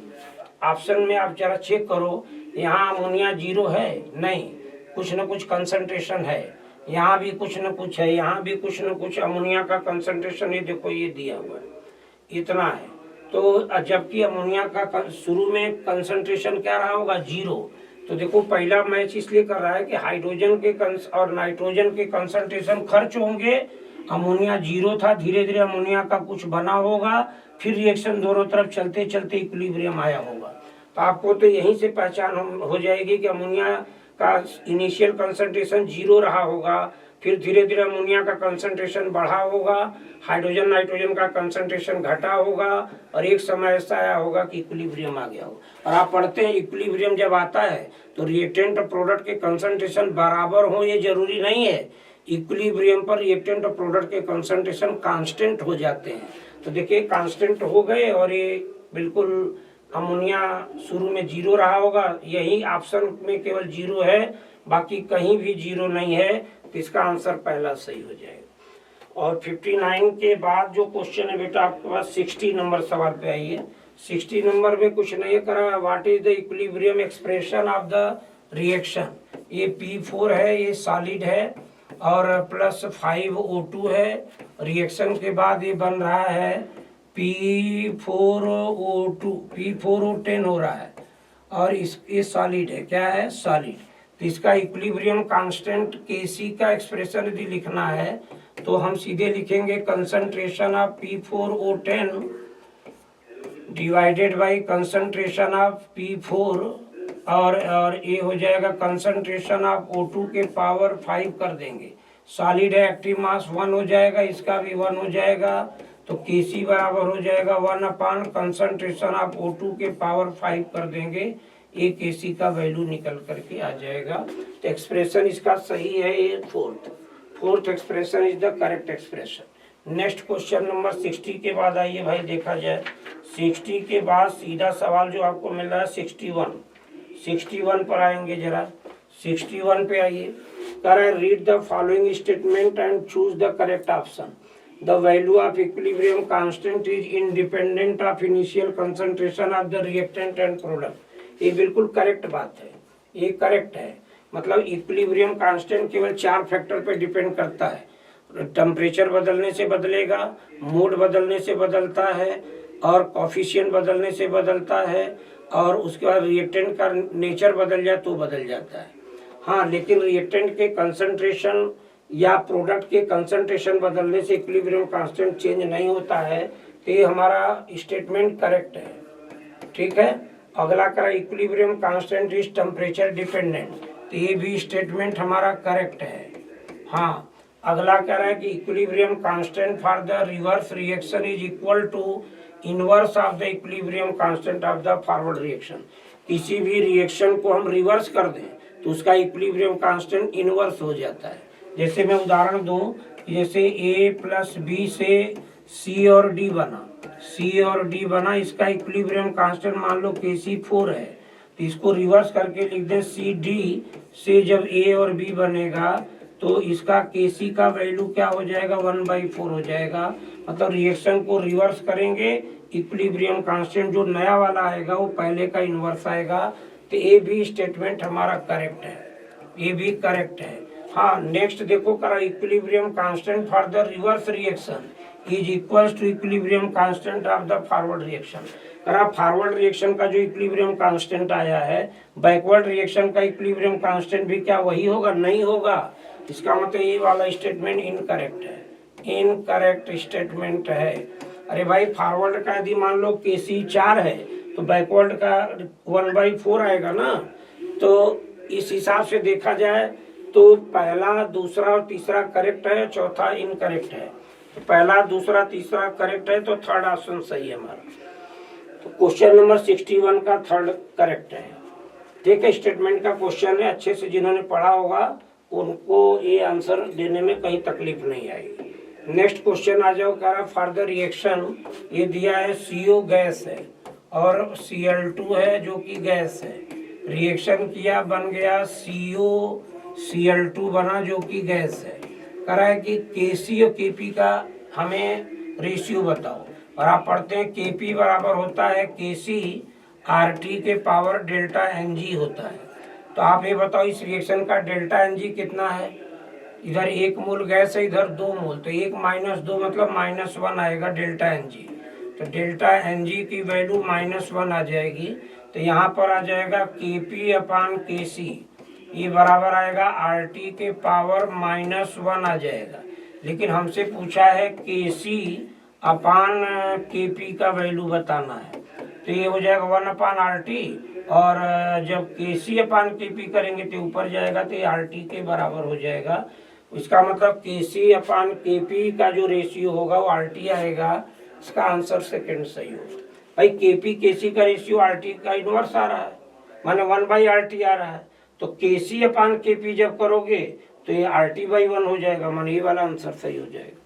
ऑप्शन में आप जरा चेक करो, यहाँ अमोनिया 0 है नहीं, कुछ न कुछ कंसंट्रेशन है, यहाँ भी कुछ न कुछ है, यहाँ भी कुछ न कुछ अमोनिया का कंसंट्रेशन है, देखो ये दिया हुआ है इतना है। तो जबकि अमोनिया का शुरू में कंसंट्रेशन क्या रहा होगा 0। तो देखो पहला मैच इसलिए कर रहा है कि हाइड्रोजन के और नाइट्रोजन के कंसंट्रेशन खर्च होंगे, अमोनिया 0 था, धीरे धीरे अमोनिया का कुछ बना होगा, फिर रिएक्शन दोनों तरफ चलते चलते इक्विलिब्रियम आया होगा। तो आपको तो यहीं से पहचान हो जाएगी कि अमोनिया का इनिशियल कंसंट्रेशन 0 रहा होगा, फिर धीरे धीरे अमोनिया का कंसंट्रेशन बढ़ा होगा, हाइड्रोजन नाइट्रोजन का कंसंट्रेशन घटा होगा, और एक समय ऐसा आया होगा कि इक्विलिब्रियम आ गया होगा। और आप पढ़ते हैं इक्विलिब्रियम जब आता है तो रिएक्टेंट और प्रोडक्ट के कंसंट्रेशन बराबर हो ये जरूरी नहीं है, इक्विलिब्रियम पर रिएक्टेंट और प्रोडक्ट के कंसंट्रेशन कांस्टेंट हो जाते हैं। तो देखिए कांस्टेंट हो गए और ये बिल्कुल अमोनिया शुरू में 0 रहा होगा, यही ऑप्शन में केवल 0 है, बाकी कहीं भी 0 नहीं है, तो इसका आंसर पहला सही हो जाएगा। और 59 के बाद जो क्वेश्चन है बेटा आपके पास 60 नंबर सवाल पे आइए। 60 नंबर में कुछ नहीं करा, what is the equilibrium expression of the reaction. ये P4 है, ये सॉलिड है और प्लस 5O2 है, रिएक्शन के बाद ये बन रहा है P4O2, P4O10 हो रहा है, और ये सॉलिड है, क्या है सॉलिड। तो इसका इक्विलिब्रियम कांस्टेंट Kc का एक्सप्रेशन यदि लिखना है तो हम सीधे लिखेंगे concentration of P4O10 divided by concentration of P4, और ये हो जाएगा कंसंट्रेशन ऑफ O2 के पावर 5 कर देंगे। सॉलिड है, एक्टिव मास 1 हो जाएगा, इसका भी 1 हो जाएगा, तो Kc बराबर हो जाएगा 1 कंसंट्रेशन ऑफ O2 के पावर 5 कर देंगे, एक Kc का वैल्यू निकल करके आ जाएगा। तो एक्सप्रेशन इसका सही है, ये fourth expression is the correct expression. Next question number 60 के बाद आइए भाई, देखा जाए 60 के बाद सीधा सवाल जो आपको मिल रहा है 61 पर आएंगे जरा। 61 पे आइए, कह रहा है read the following statement and choose the correct option. The value of equilibrium constant is independent of initial concentration of the reactant and product. ये बिल्कुल करेक्ट बात है, ये करेक्ट है। मतलब इक्विलिब्रियम कांस्टेंट केवल 4 फैक्टर पे डिपेंड करता है, टेम्परेचर बदलने से बदलेगा, मोड बदलने से बदलता है, और कॉफिशिएंट बदलने से बदलता है, और उसके बाद रिएक्टेंट का नेचर बदल जाए तो बदल जाता है। हाँ, लेकिन रिएक्टेंट के कंसंट्रेशन या प्रोडक्ट के कंसंट्रेशन बदलने से इक्विलिब्रियम कांस्टेंट चेंज नहीं होता है। तो ये हमारा स्टेटमेंट करेक्ट है, ठीक है। अगला करा equilibrium constant is temperature dependent, तो ये भी स्टेटमेंट हमारा करेक्ट है। हाँ, अगला कह रहा है कि equilibrium constant for the reverse reaction is equal to inverse of the equilibrium constant of the forward reaction. किसी भी रिएक्शन को हम रिवर्स कर दें तो उसका इक्विलिब्रियम कांस्टेंट इनवर्स हो जाता है। जैसे मैं उदाहरण दूं, जैसे A + B से C और D बना, इसका इक्विलिब्रियम कांस्टेंट मान लो Kc4 है, तो इसको रिवर्स करके लिख दें CD से जब A और B बनेगा तो इसका Kc का वैल्यू क्या हो जाएगा 1/4 हो जाएगा। मतलब रिएक्शन को रिवर्स करेंगे, इक्विलिब्रियम कांस्टेंट जो नया वाला आएगा वो पहले का इनवर्स आएगा। तो ये भी स्टेटमेंट हमारा करेक्ट है, ये भी करेक्ट है। हाँ, नेक्स्ट देखो करा equilibrium constant for the reverse reaction is equals to equilibrium constant of the forward reaction. करा फॉरवर्ड रिएक्शन का जो इक्विलिब्रियम कांस्टेंट आया है, बैकवर्ड रिएक्शन का इक्विलिब्रियम कांस्टेंट भी क्या वही होगा? नहीं होगा। इसका मतलब ये वाला स्टेटमेंट इनकरेक्ट है, इनकरेक्ट स्टेटमेंट है। अरे भाई, फॉरवर्ड का यदि मान लो Kc 4 है तो बैकवर्ड का 1/4 आएगा ना। तो इस हिसाब से देखा जाए तो पहला, दूसरा और तीसरा करेक्ट है, चौथा इनकरेक्ट है। तो पहला, दूसरा, तीसरा करेक्ट है, तो थर्ड ऑप्शन सही है हमारा। तो क्वेश्चन नंबर 61 का थर्ड करेक्ट है। ठीक है, स्टेटमेंट का क्वेश्चन है, अच्छे से जिन्होंने पढ़ा होगा उनको ये आंसर देने में कहीं तकलीफ नहीं आएगी। नेक्स्ट क्वेश्चन आ जाओ, कह रहा फॉर द रिएक्शन, ये दिया है CO गैस है और Cl2 है जो कि गैस है, रिएक्शन किया बन गया CO Cl2 बना जो कि गैस है। कह रहा है कि Kc और Kp का हमें रेशियो बताओ, और आप पढ़ते हैं Kp बराबर होता है Kc RT के पावर डेल्टा Ng होता है। तो आप ये बताओ इस रिएक्शन का डेल्टा Ng कितना है, इधर 1 मोल गैस है इधर 2 मोल, तो 1 - 2 मतलब -1 आएगा डेल्टा Ng। तो डेल्टा Ng की वैल्यू -1 आ जाएगी, तो यहाँ पर आ जाएगा Kp/Kc, ये बराबर आएगा RT के पावर -1 आ जाएगा। लेकिन हमसे पूछा है Kc/Kp का वैल्यू बताना है, तो ये हो जाएगा 1/RT, और जब Kc/Kp करेंगे तो ऊपर जाएगा तो ये RT के बराबर हो जाएगा। इसका मतलब Kc/Kp का जो रेशियो होगा वो RT आएगा। इसका आंसर सेकंड सही होगा। भाई Kp Kc का रेशियो RT का इनवर्स आ रहा है, माने 1/RT आ रहा है, तो Kc/Kp जब करोगे तो ये RT/1 हो जाएगा, माने ये वाला आंसर सही हो जाएगा।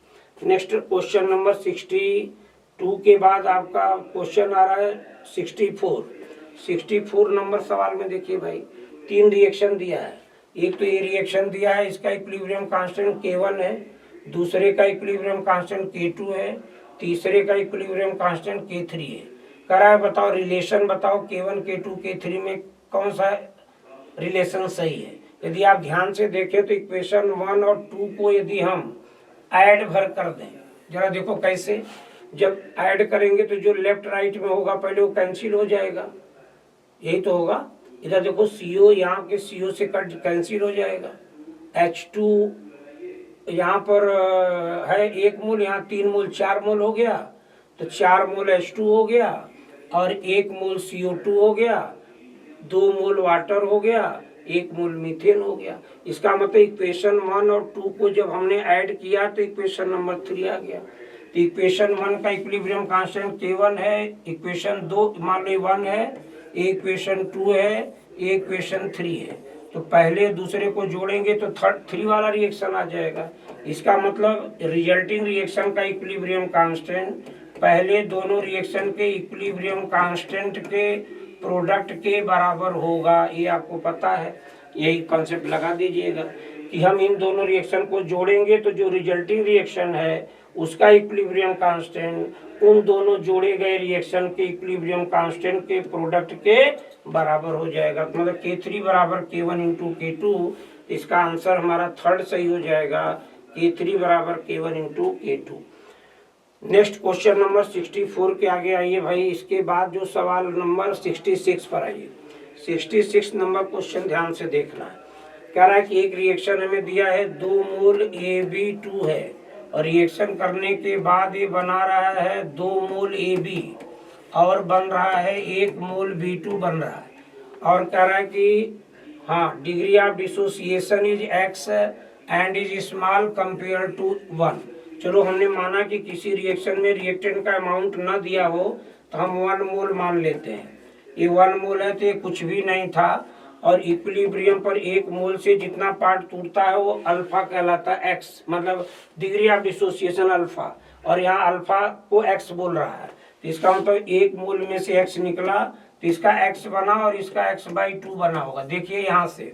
नेक्स्ट क्वेश्चन नंबर 62 के बाद आपका क्वेश्चन आ रहा है 64 नंबर सवाल में देखिए भाई, 3 रिएक्शन दिया है। एक तो ये रिएक्शन दिया है, इसका इक्विलिब्रियम कांस्टेंट K1 है, दूसरे का इक्विलिब्रियम कांस्टेंट K2 है, तीसरे का इक्विलिब्रियम कांस्टेंट K3 है। कह रहा है बताओ रिलेशन बताओ K1 K2 K3 में कौन सा रिलेशन सही है। यदि आप ध्यान से देखें तो इक्वेशन 1 और 2 को यदि हम ऐड भर कर दें, जरा देखो कैसे, जब ऐड करेंगे तो जो लेफ्ट राइट में होगा पहले वो कैंसिल हो जाएगा, यही तो होगा। इधर देखो CO यहाँ के CO से कट कैंसिल हो जाएगा, H2 यहाँ पर है 1 मोल, यहाँ 3 मोल 4 मोल हो गया, तो 4 मोल H2 हो गया और 1 मोल CO2 हो गया, 2 मोल वाटर हो गया, 1 मोल मीथेन हो गया। इसका मतलब इक्वेशन 1 और 2 को जब हमने ऐड किया तो इक्वेशन नंबर 3 आ गया। तो इक्वेशन 1 का इक्विलिब्रियम कांस्टेंट K1 है, इक्वेशन 2 मान लो 1 है, इक्वेशन 2 है, इक्वेशन 3 है, तो पहले दूसरे को जोड़ेंगे तो 3 वाला रिएक्शन आ जाएगा। इसका मतलब रिजल्टिंग रिएक्शन का इक्विलिब्रियम कांस्टेंट पहले दोनों रिएक्शन के इक्विलिब्रियम कांस्टेंट के प्रोडक्ट के बराबर होगा, ये आपको पता है। यही कॉन्सेप्ट लगा दीजिएगा कि हम इन दोनों रिएक्शन को जोड़ेंगे तो जो रिजल्टिंग रिएक्शन है उसका इक्विलिब्रियम कांस्टेंट उन दोनों जोड़े गए रिएक्शन के इक्विलिब्रियम कांस्टेंट के प्रोडक्ट के बराबर हो जाएगा। मतलब K3 बराबर K1 × K2, इसका आंसर हमारा थर्ड सही हो जाएगा, K3 बराबर K1 × K2। Next question number 64 के आगे आइए भाई, इसके बाद जो सवाल नंबर 66 पर आइए। 66 नंबर क्वेश्चन ध्यान से देखना है। कह रहा है कि एक रिएक्शन हमें दिया है 2 मोल AB2 है और रिएक्शन करने के बाद ये बना रहा है 2 मोल AB और बन रहा है 1 मोल B2 बन रहा है, और कह रहा है कि हाँ degree of dissociation is X and is small compare to 1। चलो हमने माना कि किसी रिएक्शन में रिएक्टेंट का अमाउंट ना दिया हो तो हम 1 मोल मान लेते हैं। ये 1 मोल है तो ये कुछ भी नहीं था, और इक्विलिब्रियम पर 1 मोल से जितना पार्ट टूटता है वो अल्फा कहलाता है, X मतलब डिग्री ऑफ डिसोसिएशन अल्फा, और यहाँ अल्फा को X बोल रहा है, तो इसका मतलब 1 मोल में से X निकला तो इसका X बना और इसका X/2 बना होगा। देखिए यहाँ से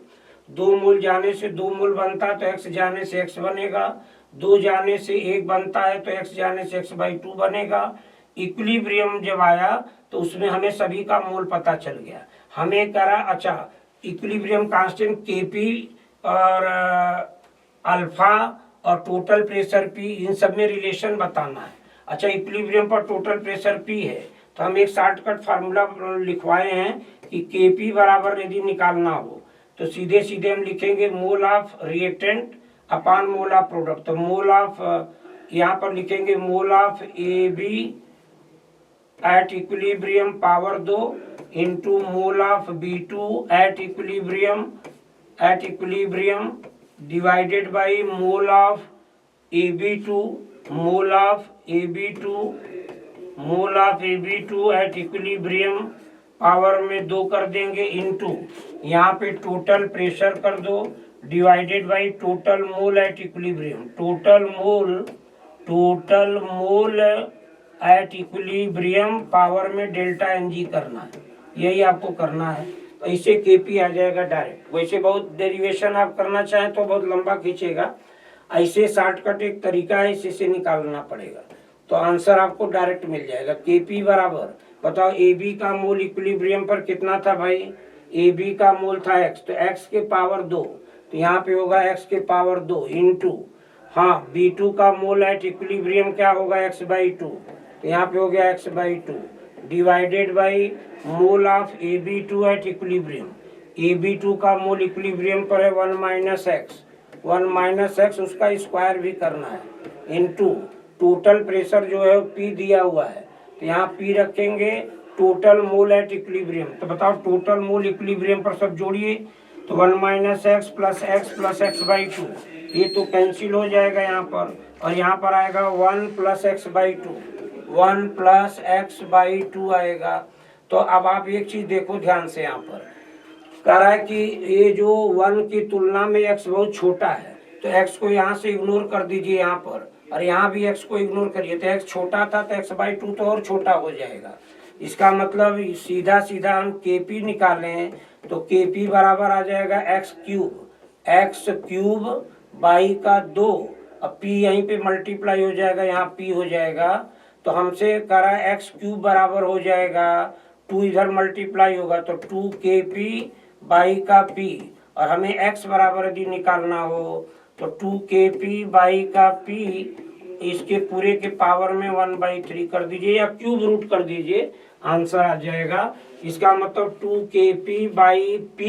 2 मोल जाने से 2 मोल बनता है तो X जाने से X बनेगा, 2 जाने से 1 बनता है तो X जाने से X/2 बनेगा। इक्विलिब्रियम जब आया तो उसमें हमें सभी का मोल पता चल गया। हमें करा अच्छा इक्विलिब्रियम कांस्टेंट Kp और अल्फा और टोटल प्रेशर P, इन सब में रिलेशन बताना है। अच्छा इक्विलिब्रियम पर टोटल प्रेशर P है तो हम एक शॉर्टकट फार्मूला लिखवाए हैं कि Kp बराबर यदि निकालना हो तो सीधे सीधे हम लिखेंगे mole of reactant upon mole of product. तो मोल ऑफ यहाँ पर लिखेंगे mole of AB at equilibrium power 2 into mole of B2 at equilibrium divided by mole of AB2 at equilibrium power में 2 कर देंगे इंटू यहाँ पे टोटल प्रेशर कर दो, divided by total mole at equilibrium. Total mole at equilibrium power में delta N जी करना है, यही आपको करना है। तो इससे केपी आ जाएगा डायरेक्ट। वैसे बहुत डेरिवेशन आप करना चाहें तो बहुत लंबा खींचेगा, ऐसे शॉर्टकट एक तरीका है, इसी से निकालना पड़ेगा। तो आंसर आपको डायरेक्ट मिल जाएगा। केपी बराबर, बताओ ए बी का मोल इक्विलिब्रियम पर कितना था भाई? ए बी का मोल था एक्स, तो एक्स के पावर 2, तो यहाँ पे होगा एक्स के पावर 2 इंटू, हाँ B2 का मोल एट इक्विलिब्रियम क्या होगा? x बाई 2, तो यहाँ पे हो गया x by 2 divided by mole of AB2 at equilibrium. AB2 का मोल इक्विलिब्रियम पर है 1 माइनस एक्स, उसका स्क्वायर भी करना है, इनटू टोटल प्रेशर जो है P दिया हुआ है, तो यहाँ P रखेंगे, टोटल मोल एट इक्विलिब्रियम। तो बताओ टोटल मोल इक्विलिब्रियम पर सब जोड़िए, तो 1 minus x plus x by 2, ये तो कैंसिल हो जाएगा यहाँ पर, और यहाँ पर आएगा 1 plus x by 2, 1 plus x by 2 आएगा। तो अब आप एक चीज देखो ध्यान से, यहाँ पर कह रहा है कि ये जो 1 की तुलना में x बहुत छोटा है, तो x को यहाँ से इग्नोर कर दीजिए यहाँ पर, और यहाँ भी x को इग्नोर करिए, तो x छोटा था तो x बाई 2 तो और छोटा हो जाएगा। इसका मतलब सीधा सीधा हम KP निकालें तो KP बराबर आ जाएगा x क्यूब बाई का 2, अब P यहीं पे मल्टीप्लाई हो जाएगा, यहाँ P हो जाएगा, तो हमसे कह रहा है x क्यूब बराबर हो जाएगा 2, इधर मल्टीप्लाई होगा तो 2KP बाई का P, और हमें x बराबर यदि निकालना हो तो 2KP बाई का P, इसके पूरे के पावर में 1/3 कर दीजिए या क्यूब रूट कर दीजिए, आंसर आ जाएगा। इसका मतलब 2KP बाई P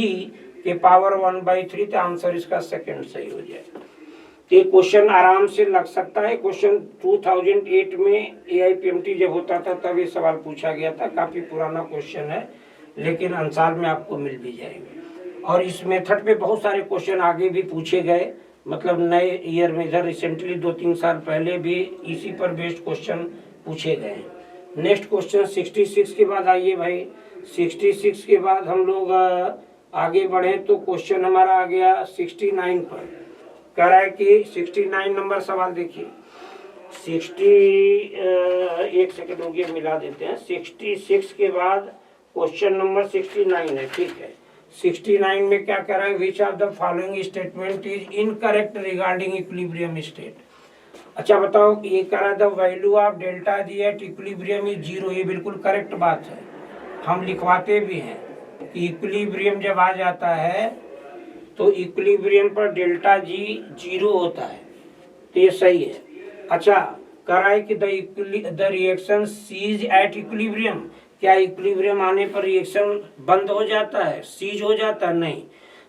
के पावर 1/3, तो आंसर इसका सेकंड सही हो जाएगा। ये क्वेश्चन आराम से लग सकता है। क्वेश्चन 2008 में AIPMT जब होता था तब ये सवाल पूछा गया था, काफी पुराना क्वेश्चन है, लेकिन अंसार में आपको मिल भी जाएगा। और इस मेथड पे बहुत सारे क्वेश्चन आगे भी पूछे गए, मतलब नए ईयर में, इधर रिसेंटली 2-3 साल पहले भी इसी पर बेस्ड क्वेश्चन पूछे गए। नेक्स्ट क्वेश्चन 66 के बाद आइए भाई। 66 के बाद हम लोग आगे बढ़े तो क्वेश्चन हमारा आ गया 69 पर। कह रहा है कि 69 नंबर सवाल देखिए। एक सेकंड हो गया, मिला देते हैं। 66 के बाद क्वेश्चन नंबर 69 है, ठीक है। 69 में क्या कह रहा है? विच of the following statement is incorrect regarding equilibrium state. अच्छा बताओ, ये कह रहा है the value of delta G at equilibrium is 0, ये बिल्कुल करेक्ट बात है, हम लिखवाते भी हैं कि इक्विलिब्रियम जब आ जाता है तो इक्विलिब्रियम पर डेल्टा जी 0 होता है, तो ये सही है। अच्छा कह रहा है कि the reaction cease at equilibrium, क्या इक्विलिब्रियम आने पर रिएक्शन बंद हो जाता है, सीज हो जाता है? नहीं,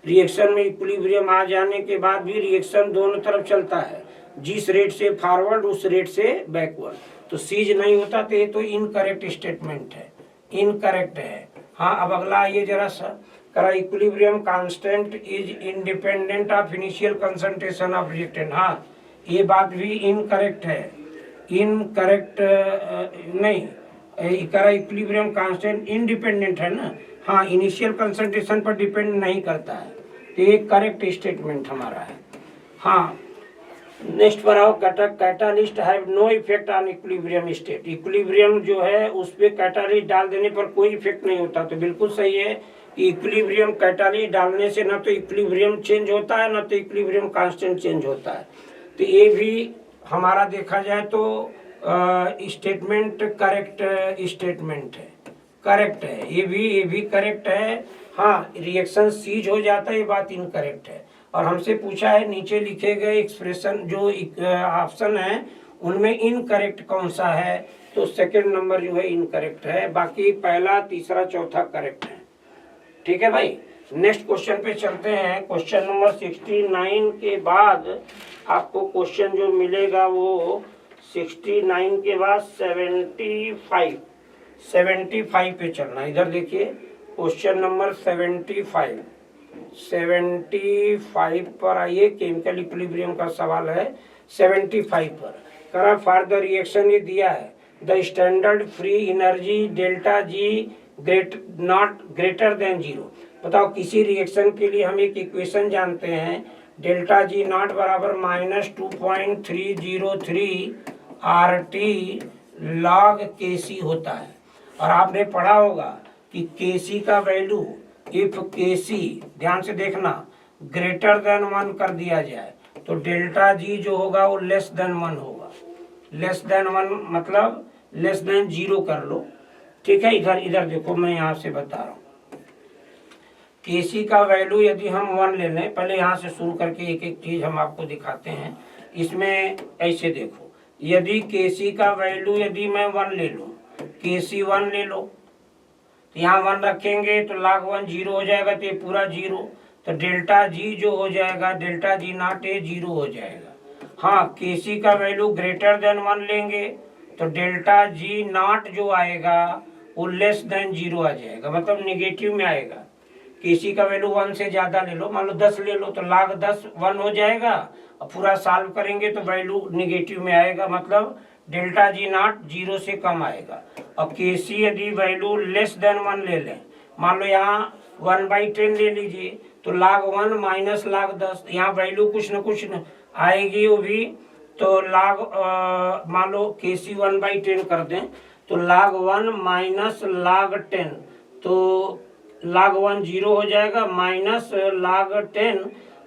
रिएक्शन में इक्विलिब्रियम आ जाने के बाद भी रिएक्शन दोनों तरफ चलता है, जिस रेट से फॉरवर्ड उस रेट से बैकवर्ड, तो सीज नहीं होता। तो ये तो इनकरेक्ट स्टेटमेंट है, इनकरेक्ट है। हाँ अब अगला आइए जरा सा। करा equilibrium constant is independent of initial concentration of reactant, हाँ ये बात भी इनकरेक्ट है, इनकरेक्ट नहीं, करा इक्विलिब्रियम कांस्टेंट इंडिपेंडेंट है ना, हाँ इनिशियल कंसंट्रेशन पर डिपेंड नहीं करता है, तो ये करेक्ट स्टेटमेंट हमारा है। हाँ नेक्स्ट पर आओ। Catalyst have no effect on equilibrium state, equilibrium जो है उस पर कैटालिस्ट डाल देने पर कोई इफेक्ट नहीं होता, तो बिल्कुल सही है कि इक्विलिब्रियम कैटालिस्ट डालने से न तो इक्विलिब्रियम चेंज होता है न तो इक्विलिब्रियम कांस्टेंट चेंज होता है। तो ये भी हमारा देखा जाए तो स्टेटमेंट करेक्ट स्टेटमेंट है, करेक्ट है, ये भी करेक्ट है। हाँ रिएक्शन सीज हो जाता है, ये बात इनकरेक्ट है। और हमसे पूछा है नीचे लिखे गए एक्सप्रेशन जो ऑप्शन है उनमें इनकरेक्ट कौन सा है, तो सेकंड नंबर जो है इनकरेक्ट है, बाकी पहला तीसरा चौथा करेक्ट है। ठीक है भाई, नेक्स्ट क्वेश्चन पे चलते हैं। क्वेश्चन नंबर 69 के बाद आपको क्वेश्चन जो मिलेगा वो 69 के बाद 75 पे चलना। इधर देखिए क्वेश्चन नंबर 75 पर आइए, केमिकल इक्विलिब्रियम का सवाल है। 75 पर करा फॉर द रिएक्शन ये दिया है, the standard free energy delta G not greater than 0, बताओ किसी रिएक्शन के लिए हम एक इक्वेशन जानते हैं, डेल्टा जी नॉट बराबर -2.303 RT log KC होता है। और आपने पढ़ा होगा कि KC का वैल्यू इफ KC, ध्यान से देखना, ग्रेटर देन 1 कर दिया जाए तो डेल्टा जी जो होगा वो लेस देन 1 होगा। लेस देन 1 मतलब लेस देन 0 कर लो, ठीक है। इधर इधर देखो, मैं यहाँ से बता रहा हूँ। केसी का वैल्यू यदि हम 1 ले लें, पहले यहाँ से शुरू करके एक एक चीज हम आपको दिखाते हैं। इसमें ऐसे देखो, यदि केसी का वैल्यू यदि मैं 1 ले लूँ, केसी 1 ले लो, तो यहाँ 1 रखेंगे तो log 1 0 हो जाएगा, तो ये पूरा 0, तो डेल्टा जी जो हो जाएगा, डेल्टा जी नॉट ये 0 हो जाएगा। हाँ, केसी का वैल्यू ग्रेटर देन 1 लेंगे तो डेल्टा जी नॉट जो आएगा वो लेस देन 0 आ जाएगा, मतलब निगेटिव में आएगा। केसी का वैल्यू 1 से ज्यादा ले लो, मान लो 10 ले लो, तो log 10 1 हो जाएगा, और पूरा सॉल्व करेंगे तो वैल्यू निगेटिव में आएगा, मतलब डेल्टा जी नॉट 0 से कम आएगा। और केसी यदि वैल्यू लेस देन 1 ले लें, मान लो यहाँ 1/10 ले लीजिए, तो log 1 माइनस log 10, यहाँ वैल्यू कुछ न कुछ आएगी वो भी, तो log मान लो केसी 1/10 कर दें तो log 1 माइनस log 10, तो log 1 0 हो जाएगा, माइनस log 10,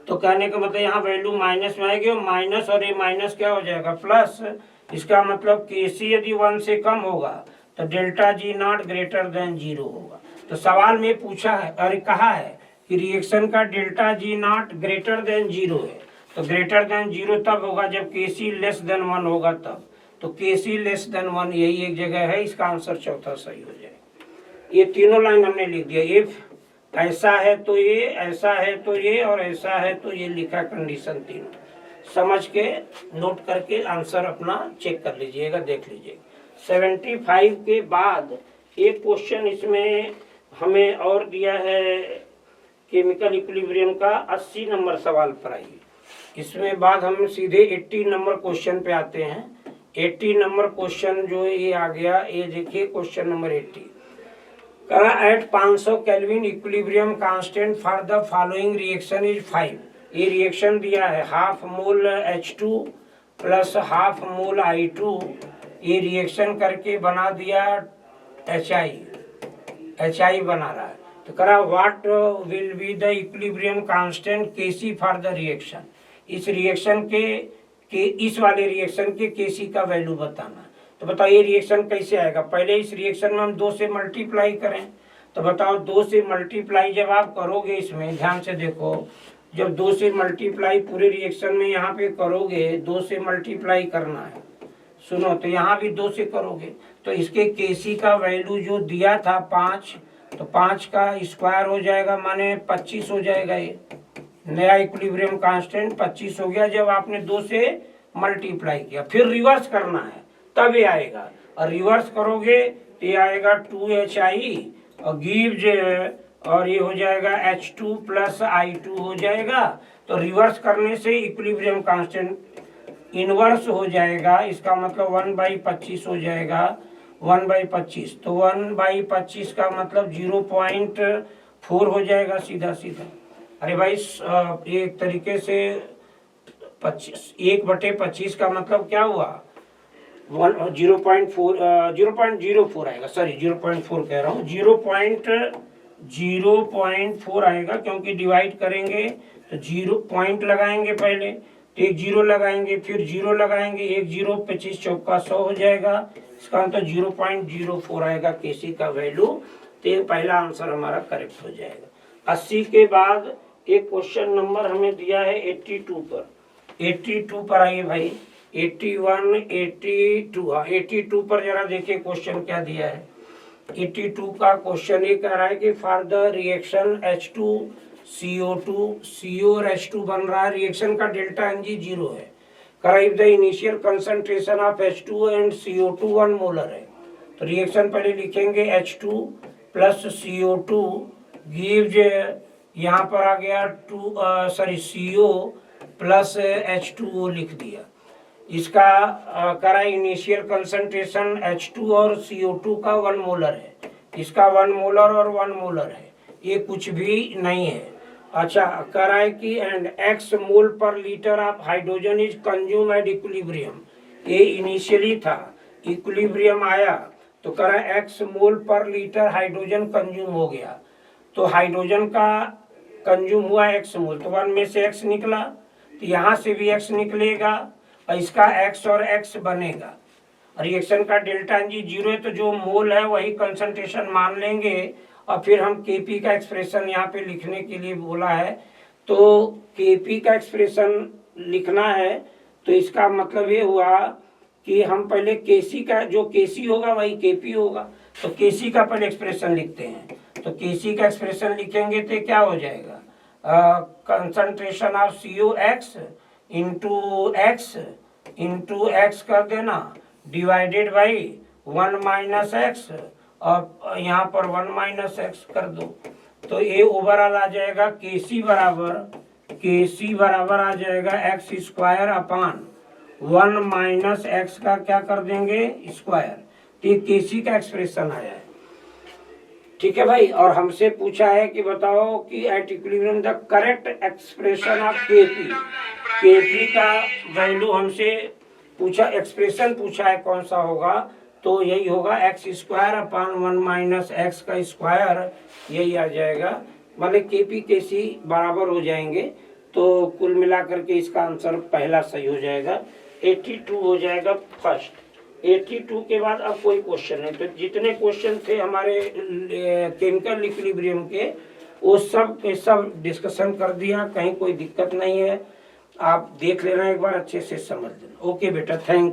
तो कहने का मतलब यहाँ वैल्यू माइनस में आएगी, और माइनस और ये माइनस क्या हो जाएगा, प्लस। इसका मतलब केसी यदि 1 से कम होगा तो delta G not greater than 0 होगा। तो सवाल में पूछा है, अरे कहा है कि रिएक्शन का delta G not greater than 0 है, तो ग्रेटर देन 0 तब होगा जब केसी लेस देन 1 होगा तब। तो केसी लेस देन 1 यही एक जगह है, इसका आंसर चौथा सही हो जाएगा। ये तीनों लाइन हमने लिख दिया, इफ ऐसा है तो ये, ऐसा है तो ये, और ऐसा है तो ये लिखा कंडीशन तीनों। समझ के नोट करके आंसर अपना चेक कर लीजिएगा, देख लीजिएगा। 75 के बाद एक क्वेश्चन इसमें हमें और दिया है, केमिकल इक्विलिब्रियम का 80 नंबर सवाल पर आइए। इसमें बाद हम सीधे 80 नंबर क्वेश्चन पे आते हैं। 80 नंबर क्वेश्चन जो ये आ गया, ये देखिए क्वेश्चन नंबर 80 करा, at 500 kelvin equilibrium constant for the following reaction is 5। ये रिएक्शन दिया है, half mole H2 plus half mole I2, ये रिएक्शन करके बना दिया HI बना रहा है। तो करा what will be the equilibrium constant Kc for the reaction. इस रिएक्शन के इस वाले रिएक्शन के Kc का वैल्यू बताना। तो बताओ ये रिएक्शन कैसे आएगा, पहले इस रिएक्शन में हम 2 से मल्टीप्लाई करें। तो बताओ 2 से मल्टीप्लाई जब आप करोगे, इसमें ध्यान से देखो, जब 2 से मल्टीप्लाई पूरे रिएक्शन में यहाँ पे करोगे, 2 से मल्टीप्लाई करना है, सुनो, तो यहाँ भी 2 से करोगे, तो इसके Kc का वैल्यू जो दिया था 5, तो 5 का स्क्वायर हो जाएगा, माने 25 हो जाएगा। ये नया इक्विलिब्रियम कांस्टेंट 25 हो गया जब आपने 2 से मल्टीप्लाई किया। फिर रिवर्स करना है तब ये आएगा, और रिवर्स करोगे तो ये आएगा 2HI और गिव्स, और ये हो जाएगा H2 प्लस I2 हो जाएगा। तो रिवर्स करने से इक्विलिब्रियम कांस्टेंट इनवर्स हो जाएगा, इसका मतलब 1/25 हो जाएगा, 1/25, तो 1/25 का मतलब 0.4 हो जाएगा सीधा सीधा। अरे भाई एक तरीके से 1/25 का मतलब क्या हुआ, 0.04 आएगा, सॉरी 0.4 कह रहा हूँ, 0.04 आएगा, क्योंकि डिवाइड करेंगे तो 0 पॉइंट लगाएंगे पहले, तो एक 0 लगाएंगे, फिर 0 लगाएंगे, एक 0, 25 चौका 100 हो जाएगा, इसका मतलब 0.04 आएगा Kc का वैल्यू। तो ये पहला आंसर हमारा करेक्ट हो जाएगा। 80 के बाद एक क्वेश्चन नंबर हमें दिया है 82 पर। 82 पर आइए भाई, 81, 82, हाँ 82 पर जरा देखिए क्वेश्चन क्या दिया है। 82 का क्वेश्चन ये कह रहा है कि for the reaction H2CO2, CO और H2 बन रहा है, रिएक्शन का डेल्टा Ng 0 है। If the initial concentration of H2 and CO2 1 molar है, तो रिएक्शन पहले लिखेंगे H2 प्लस CO2 गिव्स, यहाँ पर आ गया CO प्लस H2O लिख दिया। इसका करा इनिशियल कंसंट्रेशन H2 और CO2 का 1 मोलर है, इसका 1 मोलर और 1 मोलर है, ये कुछ भी नहीं है। अच्छा, कह रहा है कि एंड x मोल पर litre of hydrogen is consume at equilibrium. ये इनिशियली था, इक्विलिब्रियम आया तो कह रहा है x मोल पर लीटर हाइड्रोजन कंज्यूम हो गया। तो हाइड्रोजन का कंज्यूम हुआ x मोल, तो 1 में से x निकला, तो यहाँ से भी x निकलेगा और इसका x और x बनेगा। रिएक्शन का डेल्टा जी 0 है, तो जो मोल है वही कंसंट्रेशन मान लेंगे और फिर हम Kp का एक्सप्रेशन यहाँ पे लिखने के लिए बोला है। तो Kp का एक्सप्रेशन लिखना है, तो इसका मतलब ये हुआ कि हम पहले Kc का, जो Kc होगा वही Kp होगा, तो Kc का पहले एक्सप्रेशन लिखते हैं। तो Kc का एक्सप्रेशन लिखेंगे तो क्या हो जाएगा, concentration of COX into x कर देना डिवाइडेड बाई 1 माइनस एक्स, और यहाँ पर 1 माइनस एक्स कर दो, तो ये ओवरऑल आ जाएगा Kc बराबर आ जाएगा x square upon 1 minus x का क्या कर देंगे स्क्वायर। तो ये Kc का एक्सप्रेशन आया है। ठीक है भाई, और हमसे पूछा है कि बताओ कि at equilibrium the correct expression of Kp का वैल्यू हमसे पूछा, एक्सप्रेशन पूछा है कौन सा होगा, तो यही होगा x square upon 1 minus x का स्क्वायर, यही आ जाएगा। मतलब Kp Kc बराबर हो जाएंगे, तो कुल मिलाकर के इसका आंसर पहला सही हो जाएगा, 82 हो जाएगा फर्स्ट। 82 के बाद अब कोई क्वेश्चन नहीं, तो जितने क्वेश्चन थे हमारे केमिकल इक्विलिब्रियम के वो सब के सब डिस्कशन कर दिया, कहीं कोई दिक्कत नहीं है। आप देख लेना एक बार, अच्छे से समझ लेना। ओके बेटा, थैंक